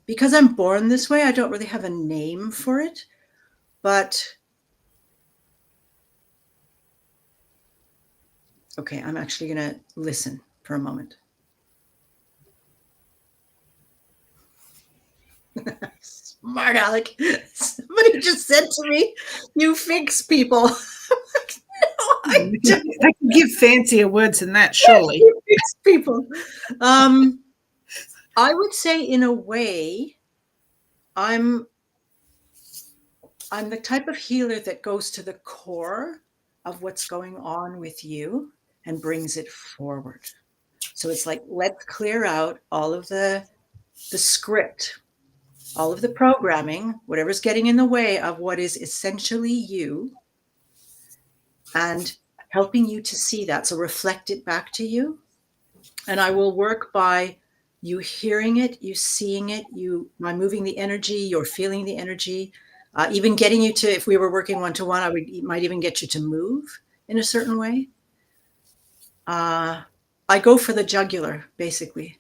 Because I'm born this way, I don't really have a name for it, but okay, I'm actually going to listen for a moment. Smart Alec. Somebody just said to me, you fix people. No, I don't. They can give fancier words than that, surely. You fix people. I would say, in a way, I'm the type of healer that goes to the core of what's going on with you and brings it forward. So it's like, let's clear out all of the script, all of the programming, whatever's getting in the way of what is essentially you, and helping you to see that. So reflect it back to you. And I will work by you hearing it, you seeing it, by moving the energy, you're feeling the energy, even getting you to, if we were working one-to-one, might even get you to move in a certain way. I go for the jugular, basically,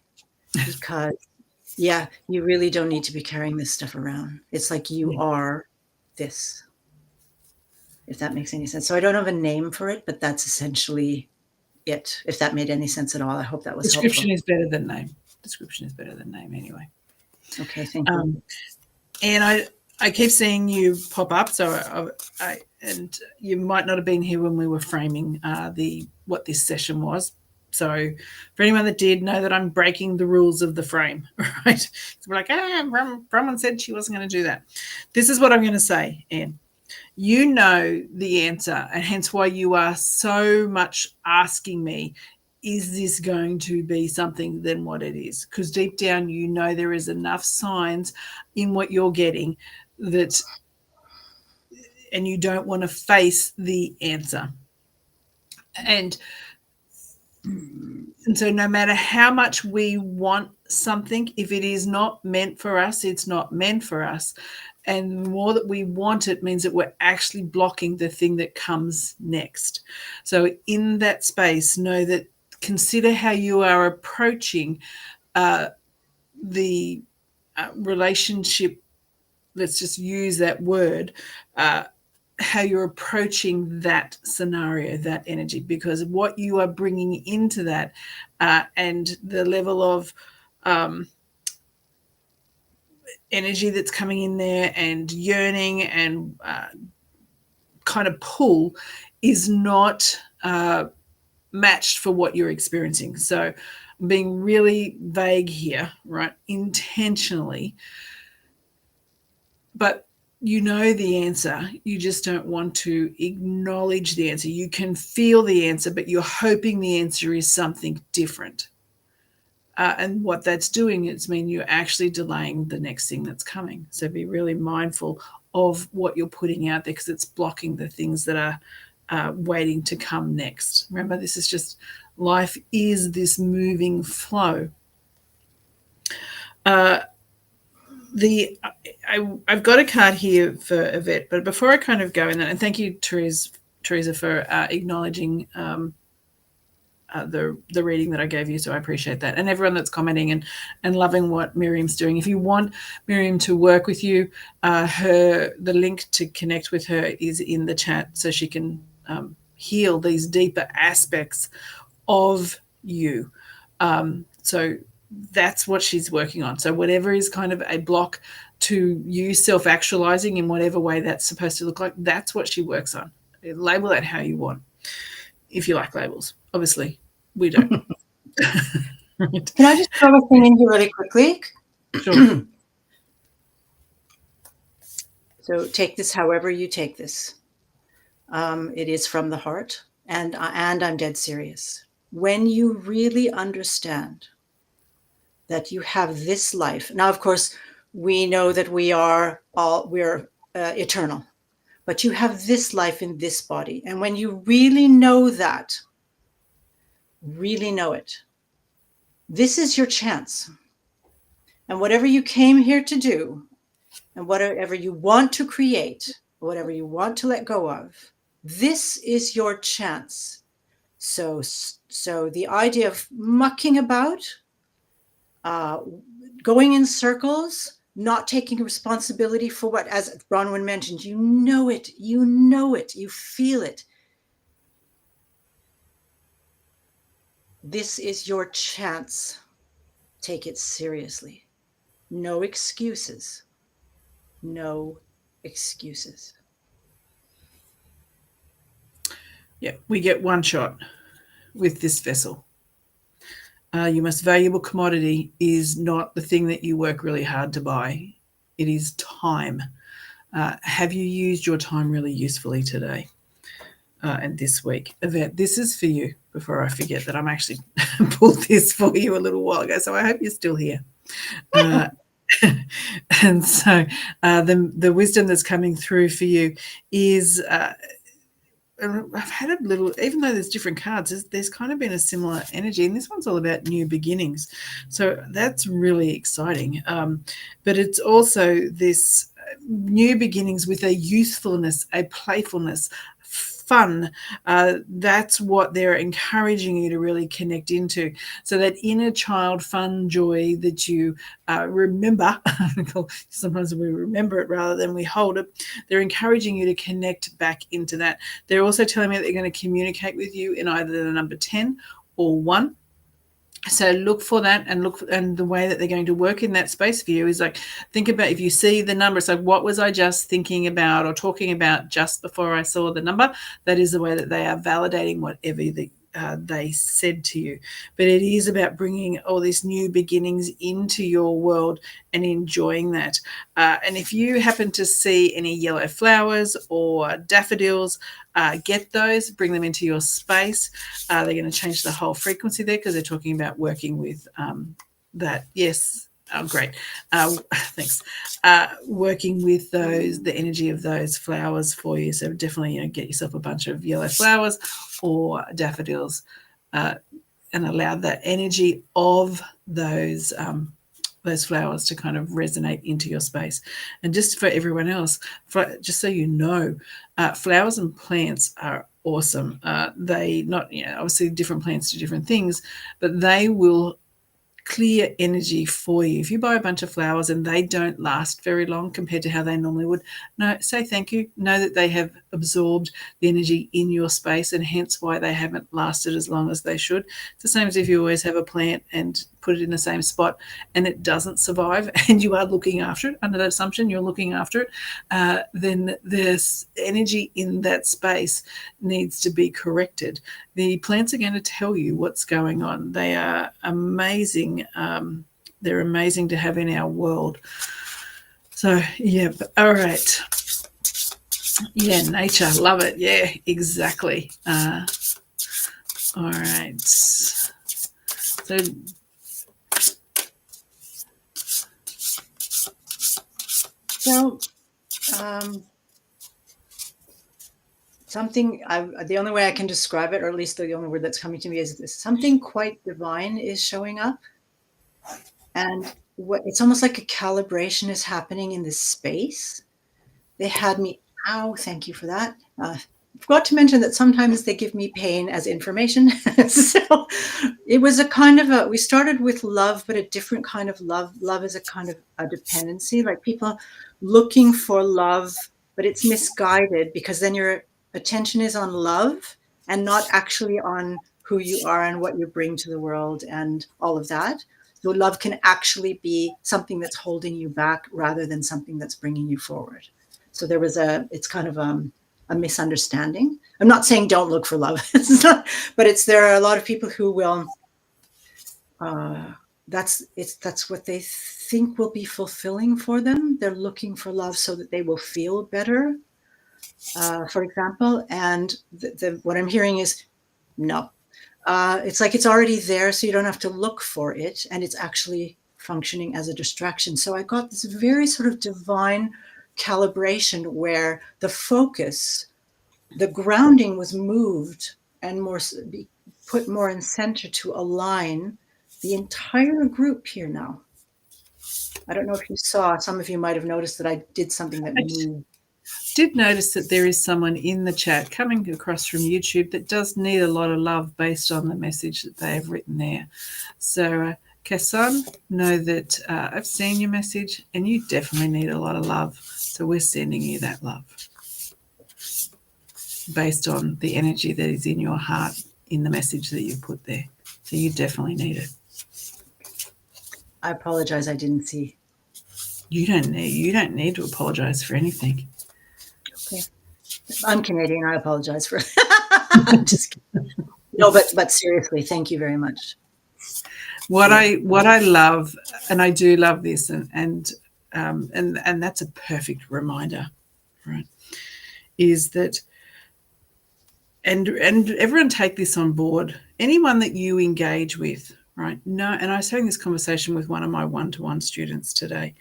because yeah, you really don't need to be carrying this stuff around. It's like you are this, if that makes any sense. So I don't have a name for it, but that's essentially it, if that made any sense at all. I hope that was Description helpful. is better than name. Description is better than name anyway. Okay, thank you. And I keep seeing you pop up, so and you might not have been here when we were framing what this session was. So for anyone that did, know that I'm breaking the rules of the frame, right? So we're like, Bronwyn said she wasn't going to do that. This is what I'm going to say, Anne. You know the answer, and hence why you are so much asking me, is this going to be something than what it is? Because deep down, you know there is enough signs in what you're getting that, and you don't want to face the answer. And so no matter how much we want something, if it is not meant for us, it's not meant for us. And the more that we want it means that we're actually blocking the thing that comes next. So in that space, know that, consider how you are approaching the relationship. Let's just use that word, how you're approaching that scenario, that energy, because what you are bringing into that and the level of energy that's coming in there and yearning and kind of pull is not matched for what you're experiencing. So I'm being really vague here, right? Intentionally. But you know the answer. You just don't want to acknowledge the answer. You can feel the answer, but you're hoping the answer is something different. And what that's doing is mean you're actually delaying the next thing that's coming. So be really mindful of what you're putting out there, because it's blocking the things that are waiting to come next. Remember, this is just, life is this moving flow. I've got a card here for Yvette, but before I kind of go in that, and thank you, Teresa, for acknowledging the reading that I gave you, so I appreciate that. And everyone that's commenting and loving what Miriam's doing. If you want Miriam to work with you, the link to connect with her is in the chat, so she can heal these deeper aspects of you. So that's what she's working on. So whatever is kind of a block to you self-actualizing in whatever way that's supposed to look like, that's what she works on. Label that how you want, if you like labels. Obviously, we don't. Right. Can I just throw a thing in here really quickly? Sure. So take this however you take this. It is from the heart, and I'm dead serious. When you really understand that you have this life. Now, of course, we know that we're eternal, but you have this life in this body. And when you really know that, really know it, this is your chance. And whatever you came here to do, and whatever you want to create, whatever you want to let go of, this is your chance. So the idea of mucking about, going in circles, not taking responsibility for what, as Bronwyn mentioned, you know it, you feel it. This is your chance. Take it seriously. No excuses. No excuses. Yeah, we get one shot with this vessel. Your most valuable commodity is not the thing that you work really hard to buy. It is time. Have you used your time really usefully today and this week? Yvette, this is for you, before I forget that I'm actually pulled this for you a little while ago, so I hope you're still here. And so the wisdom that's coming through for you is... I've had a little, even though there's different cards, there's kind of been a similar energy, and this one's all about new beginnings. So that's really exciting. But it's also this new beginnings with a youthfulness, a playfulness, fun. That's what they're encouraging you to really connect into. So that inner child fun joy that you remember, sometimes we remember it rather than we hold it, they're encouraging you to connect back into that. They're also telling me that they're going to communicate with you in either the number 10 or 1. So look for that, and the way that they're going to work in that space for you is like, think about, if you see the number, it's like, what was I just thinking about or talking about just before I saw the number? That is the way that they are validating whatever they said to you. But it is about bringing all these new beginnings into your world and enjoying that. And if you happen to see any yellow flowers or daffodils, get those, bring them into your space. They're going to change the whole frequency there, because they're talking about working with that. Yes. Oh, great. Thanks. Working with the energy of those flowers for you. So definitely, get yourself a bunch of yellow flowers or daffodils, and allow that energy of those flowers to kind of resonate into your space. And just for everyone else, just so you know, flowers and plants are awesome. They not, obviously different plants do different things, but they will clear energy for you. If you buy a bunch of flowers and they don't last very long compared to how they normally would, no, say thank you. Know that they have absorbed the energy in your space, and hence why they haven't lasted as long as they should. It's the same as if you always have a plant and put it in the same spot and it doesn't survive, and you are looking after it, under that assumption you're looking after it, then this energy in that space needs to be corrected. The plants are going to tell you what's going on. They are amazing. They're amazing to have in our world. So, yeah, all right. Yeah, nature, love it. Yeah, exactly. All right. So, something, the only way I can describe it, or at least the only word that's coming to me, is something quite divine is showing up. And it's almost like a calibration is happening in this space. They had me, thank you for that. Forgot to mention that sometimes they give me pain as information. So it was a kind of we started with love, but a different kind of love. Love is a kind of a dependency, like people looking for love, but it's misguided, because then your attention is on love and not actually on who you are and what you bring to the world and all of that. So love can actually be something that's holding you back rather than something that's bringing you forward. So it's kind of a misunderstanding. I'm not saying don't look for love, but there are a lot of people who will, that's what they think will be fulfilling for them. They're looking for love so that they will feel better, for example. And what I'm hearing is no. It's like it's already there, so you don't have to look for it, and it's actually functioning as a distraction. So I got this very sort of divine calibration where the focus, the grounding was moved and put more in center to align the entire group here now. I don't know if you saw, some of you might have noticed that I did something that moved. Did notice that there is someone in the chat coming across from YouTube that does need a lot of love based on the message that they have written there. So, Kassan, know that I've seen your message and you definitely need a lot of love. So we're sending you that love based on the energy that is in your heart in the message that you put there. So you definitely need it. I apologize, I didn't see. You don't need to apologize for anything. Okay. I'm Canadian. I apologize for I'm just kidding. No, but seriously, thank you very much. What I love, and I do love this, and that's a perfect reminder, right? Is that and everyone take this on board. Anyone that you engage with, right? No, and I was having this conversation with one of my one-to-one students today.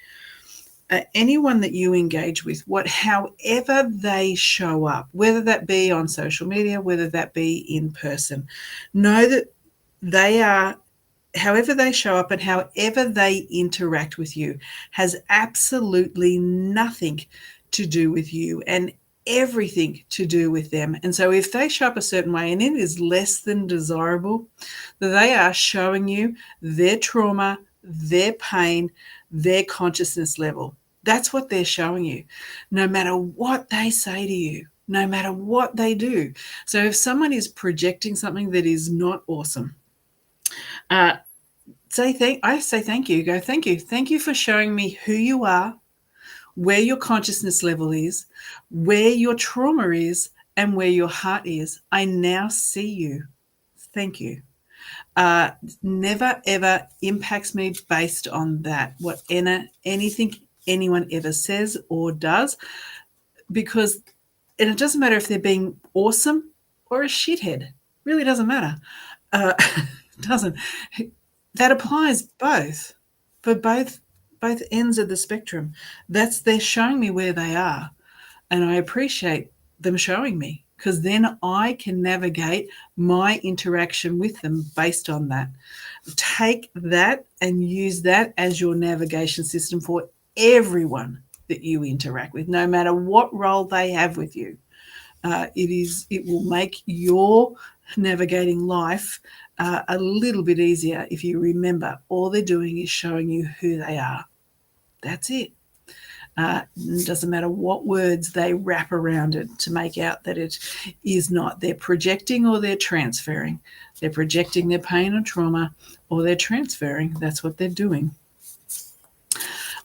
Anyone that you engage with, however they show up, whether that be on social media, whether that be in person, know that they are, however they show up and however they interact with you has absolutely nothing to do with you and everything to do with them. And so if they show up a certain way and it is less than desirable, that they are showing you their trauma, their pain, their consciousness level. That's what they're showing you, no matter what they say to you, no matter what they do. So if someone is projecting something that is not awesome, I say thank you. Go, thank you. Thank you for showing me who you are, where your consciousness level is, where your trauma is, and where your heart is. I now see you. Thank you. Never ever impacts me based on that, anything anyone ever says or does, because it doesn't matter if they're being awesome or a shithead. Really doesn't matter. Doesn't. That applies both for both ends of the spectrum. They're showing me where they are, and I appreciate them showing me, because then I can navigate my interaction with them based on that. Take that and use that as your navigation system for everyone that you interact with, no matter what role they have with you. It will make your navigating life a little bit easier if you remember all they're doing is showing you who they are. That's it. It doesn't matter what words they wrap around it to make out that it is not. They're projecting or they're transferring. They're projecting their pain or trauma, or they're transferring. That's what they're doing.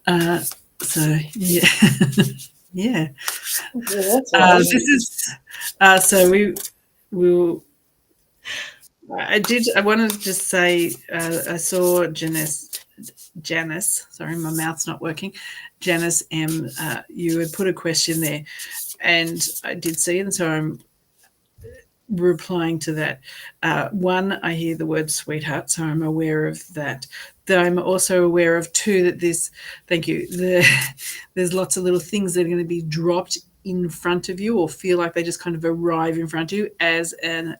So, yeah. Yeah. This is so we will. I wanted to just say I saw Janice. Sorry, my mouth's not working. Janice M. You had put a question there, and I did see it, and so I'm replying to that. One, I hear the word sweetheart, so I'm aware of that. Though I'm also aware of two, that there's lots of little things that are going to be dropped in front of you or feel like they just kind of arrive in front of you as an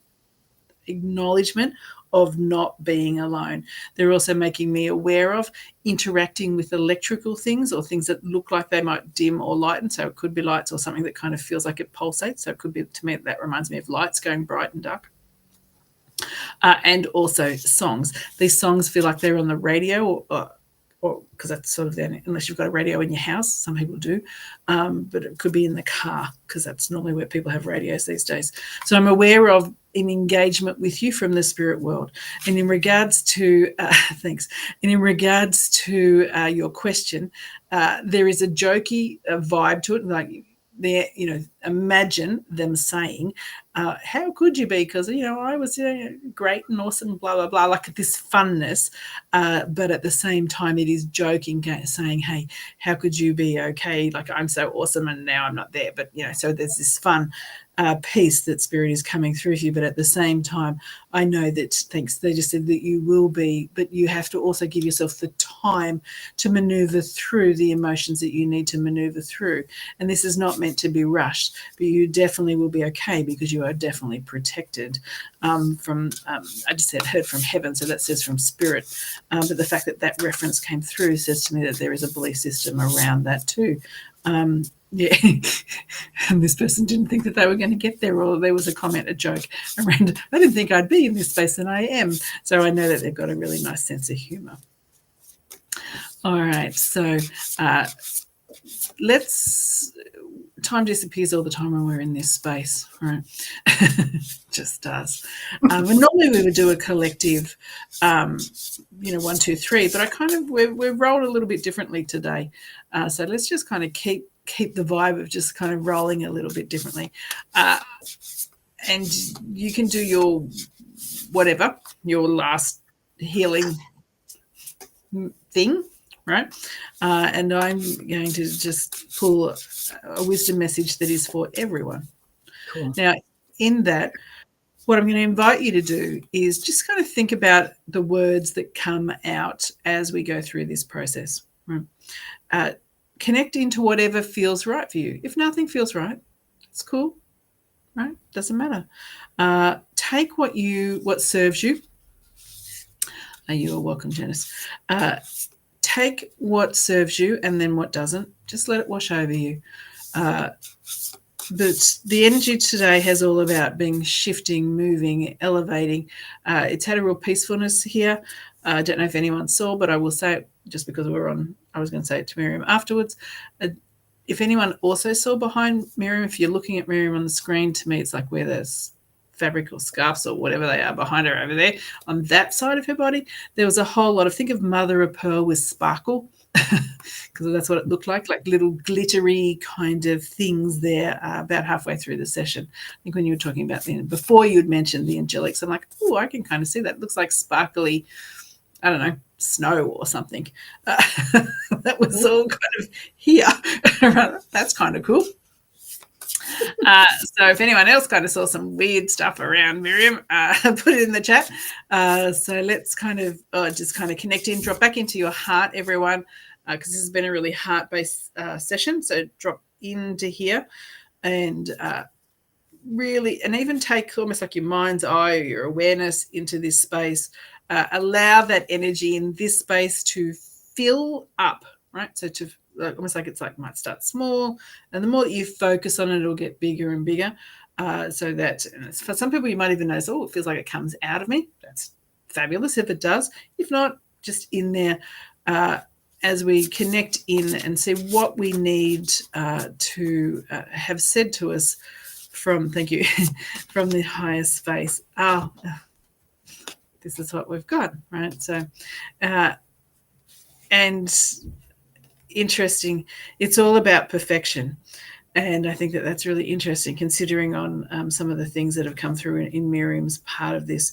acknowledgement of not being alone. They're also making me aware of interacting with electrical things or things that look like they might dim or lighten. So it could be lights or something that kind of feels like it pulsates. So it could be, to me, that reminds me of lights going bright and dark. And also songs. These songs feel like they're on the radio or because that's sort of then, unless you've got a radio in your house, some people do, but it could be in the car because that's normally where people have radios these days. So I'm aware of an engagement with you from the spirit world. And in regards to, thanks, and in regards to your question, there is a jokey vibe to it, like imagine them saying, how could you be? Because, I was great and awesome, blah, blah, blah, like this funness. But at the same time, it is joking, saying, hey, how could you be okay? Like, I'm so awesome and now I'm not there. But, so there's this fun piece that Spirit is coming through to you. But at the same time, I know that, they just said that you will be, but you have to also give yourself the time to maneuver through the emotions that you need to maneuver through. And this is not meant to be rushed, but you definitely will be okay because you are definitely protected from, I just said heard from heaven, so that says from Spirit. But the fact that reference came through says to me that there is a belief system around that too. Yeah, and this person didn't think that they were going to get there, or there was a comment, a joke around, I didn't think I'd be in this space, and I am. So I know that they've got a really nice sense of humour. All right, so time disappears all the time when we're in this space, right? Just does. And normally we would do a collective, 1, 2, 3, but we've rolled a little bit differently today. So let's just kind of keep the vibe of just kind of rolling a little bit differently. And you can do your whatever, your last healing thing, right? And I'm going to just pull a wisdom message that is for everyone. Cool. Now, in that, what I'm going to invite you to do is just kind of think about the words that come out as we go through this process. Right? Connect into whatever feels right for you. If nothing feels right, it's cool, right? Doesn't matter. Take what serves you. You are welcome, Janice. Take what serves you and then what doesn't. Just let it wash over you. But the energy today has all about being shifting, moving, elevating. It's had a real peacefulness here. I don't know if anyone saw, but I will say it just because we're on. I was going to say it to Miriam afterwards. If anyone also saw behind Miriam, if you're looking at Miriam on the screen, to me it's like where there's fabric or scarves or whatever they are behind her over there, on that side of her body, there was a whole lot of, think of mother of pearl with sparkle, because that's what it looked like little glittery kind of things there about halfway through the session. I think when you were talking about before you'd mentioned the angelics, I'm like, oh, I can kind of see that. It looks like sparkly, I don't know, snow or something. That was all kind of here. That's kind of cool. So if anyone else kind of saw some weird stuff around Miriam, put it in the chat. So let's kind of just kind of connect in, drop back into your heart, everyone, because this has been a really heart-based session. So drop into here and really, and even take almost like your mind's eye or your awareness into this space. Allow that energy in this space to fill up, right? So to almost like it's like might start small, and the more that you focus on it, it'll get bigger and bigger. So that for some people, you might even notice, oh, it feels like it comes out of me. That's fabulous if it does. If not, just in there as we connect in and see what we need to have said to us from, thank you, from the higher space. This is what we've got, right? So, and interesting, it's all about perfection. And I think that that's really interesting, considering on some of the things that have come through in Miriam's part of this.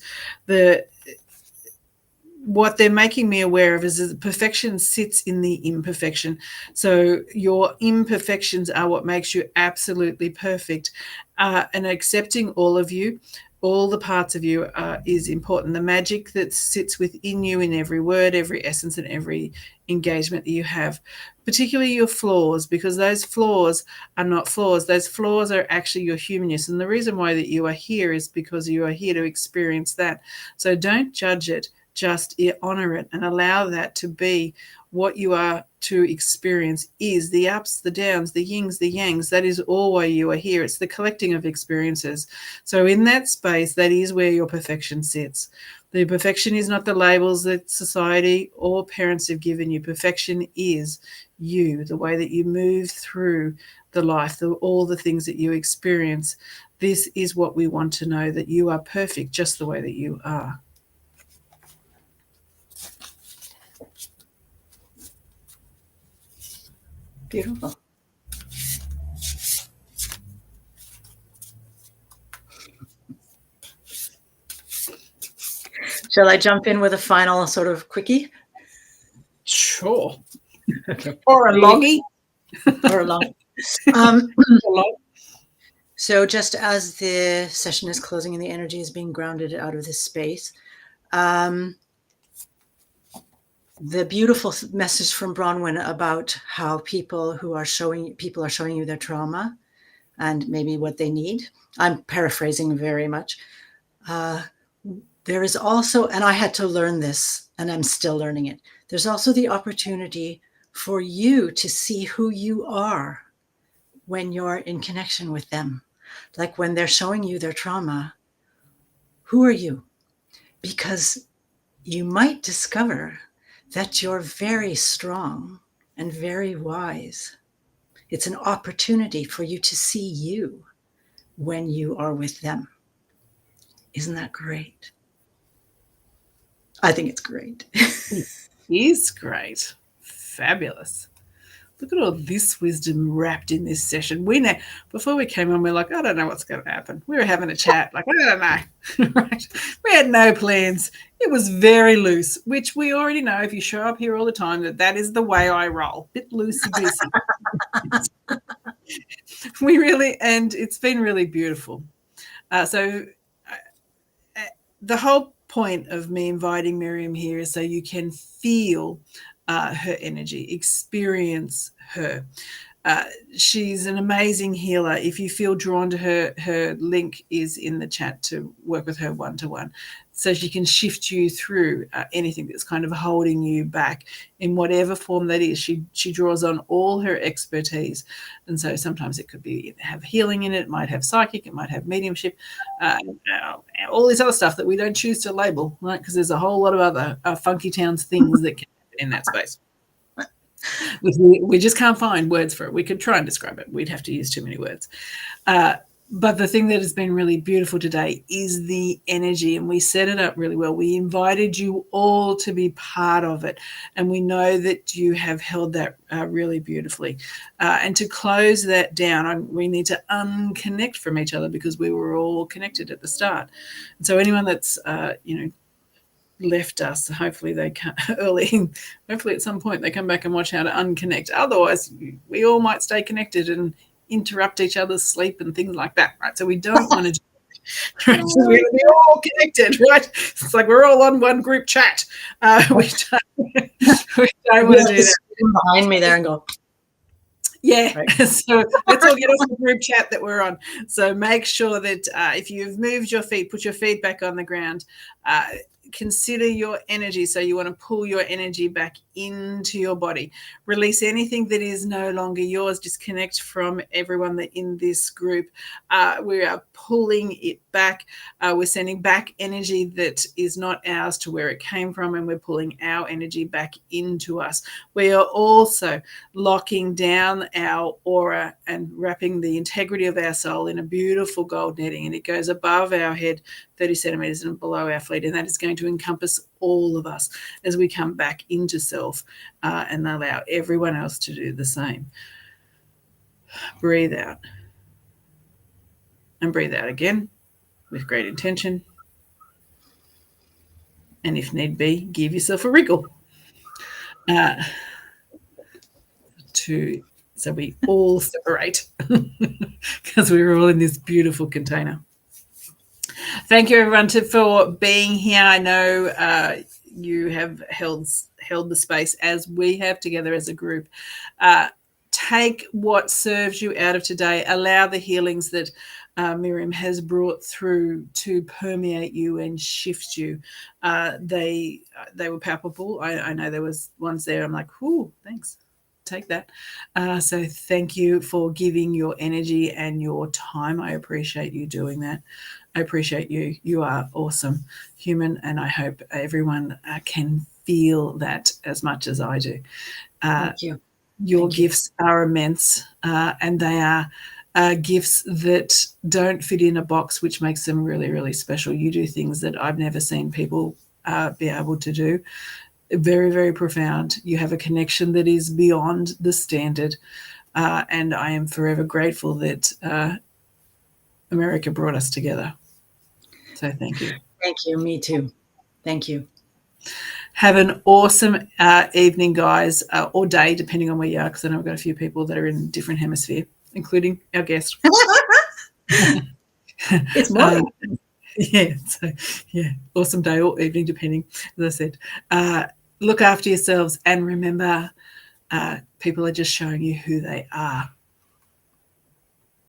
What they're making me aware of is that perfection sits in the imperfection. So your imperfections are what makes you absolutely perfect. And accepting all of you, all the parts of you is important. The magic that sits within you in every word, every essence, and every engagement that you have, particularly your flaws, because those flaws are not flaws. Those flaws are actually your humanness. And the reason why that you are here is because you are here to experience that. So don't judge it. Just honor it and allow that to be what you are to experience, is the ups, the downs, the yings, the yangs. That is all why you are here. It's the collecting of experiences. So in that space, that is where your perfection sits. The perfection is not the labels that society or parents have given you. Perfection is you, the way that you move through the life, all the things that you experience. This is what we want to know, that you are perfect just the way that you are. Beautiful. Shall I jump in with a final sort of quickie? Sure. Okay. Or a loggy. Or a long. So just as the session is closing and the energy is being grounded out of this space, the beautiful message from Bronwyn about how people are showing you their trauma and maybe what they need. I'm paraphrasing very much. There is also, and I had to learn this, and I'm still learning it. There's also the opportunity for you to see who you are when you're in connection with them. Like when they're showing you their trauma, who are you? Because you might discover that you're very strong and very wise. It's an opportunity for you to see you when you are with them. Isn't that great? I think it's great. It is great. Fabulous. Look at all this wisdom wrapped in this session. We know before we came on, we're like, I don't know what's going to happen. We were having a chat, like, I don't know. Right? We had no plans. It was very loose, which we already know if you show up here all the time that is the way I roll. Bit loosey-goosey. And it's been really beautiful. So the whole point of me inviting Miriam here is so you can feel her energy, experience her. She's an amazing healer. If you feel drawn to her, her link is in the chat to work with her one-to-one. So she can shift you through anything that's kind of holding you back in whatever form that is. She draws on all her expertise. And so sometimes it could be have healing in it. It might have psychic. It might have mediumship. All this other stuff that we don't choose to label, right? Because there's a whole lot of other funky towns things that can happen in that space. We just can't find words for it. We could try and describe it. We'd have to use too many words. But the thing that has been really beautiful today is the energy, and we set it up really well. We invited you all to be part of it, and we know that you have held that really beautifully. And to close that down, we need to unconnect from each other because we were all connected at the start. And so anyone that's, left us, hopefully they come early, hopefully at some point they come back and watch how to unconnect. Otherwise, we all might stay connected and interrupt each other's sleep and things like that, right? So we don't want to do that. Right? So we're going to be all connected, right? It's like we're all on one group chat. We don't want to do that. Behind me there and go, yeah, right. So let's all get off the group chat that we're on. So make sure that if you've moved your feet, put your feet back on the ground. Consider your energy. So you want to pull your energy back into your body. Release anything that is no longer yours. Disconnect from everyone that in this group. We are pulling it back. We're sending back energy that is not ours to where it came from, and we're pulling our energy back into us. We are also locking down our aura and wrapping the integrity of our soul in a beautiful gold netting, and it goes above our head 30 centimeters and below our feet, and that is going to encompass all of us as we come back into self and allow everyone else to do the same. Breathe out and breathe out again with great intention, and if need be, give yourself a wriggle so we all separate because we're all in this beautiful container. Thank you, everyone, for being here. I know you have held the space as we have together as a group. Take what serves you out of today. Allow the healings that Miriam has brought through to permeate you and shift you. They were palpable. I know there was ones there. I'm like, "Ooh, thanks. Take that." So thank you for giving your energy and your time. I appreciate you doing that. I appreciate you. You are awesome human, and I hope everyone can feel that as much as I do. Thank you. Your gifts are immense, and they are gifts that don't fit in a box, which makes them really, really special. You do things that I've never seen people be able to do. Very, very profound. You have a connection that is beyond the standard, and I am forever grateful that America brought us together. So thank you. Thank you. Me too. Thank you. Have an awesome evening, guys, or day, depending on where you are, because I know we've got a few people that are in a different hemisphere, including our guest. It's morning. Yeah, so yeah, awesome day or evening, depending, as I said. Look after yourselves, and remember, people are just showing you who they are.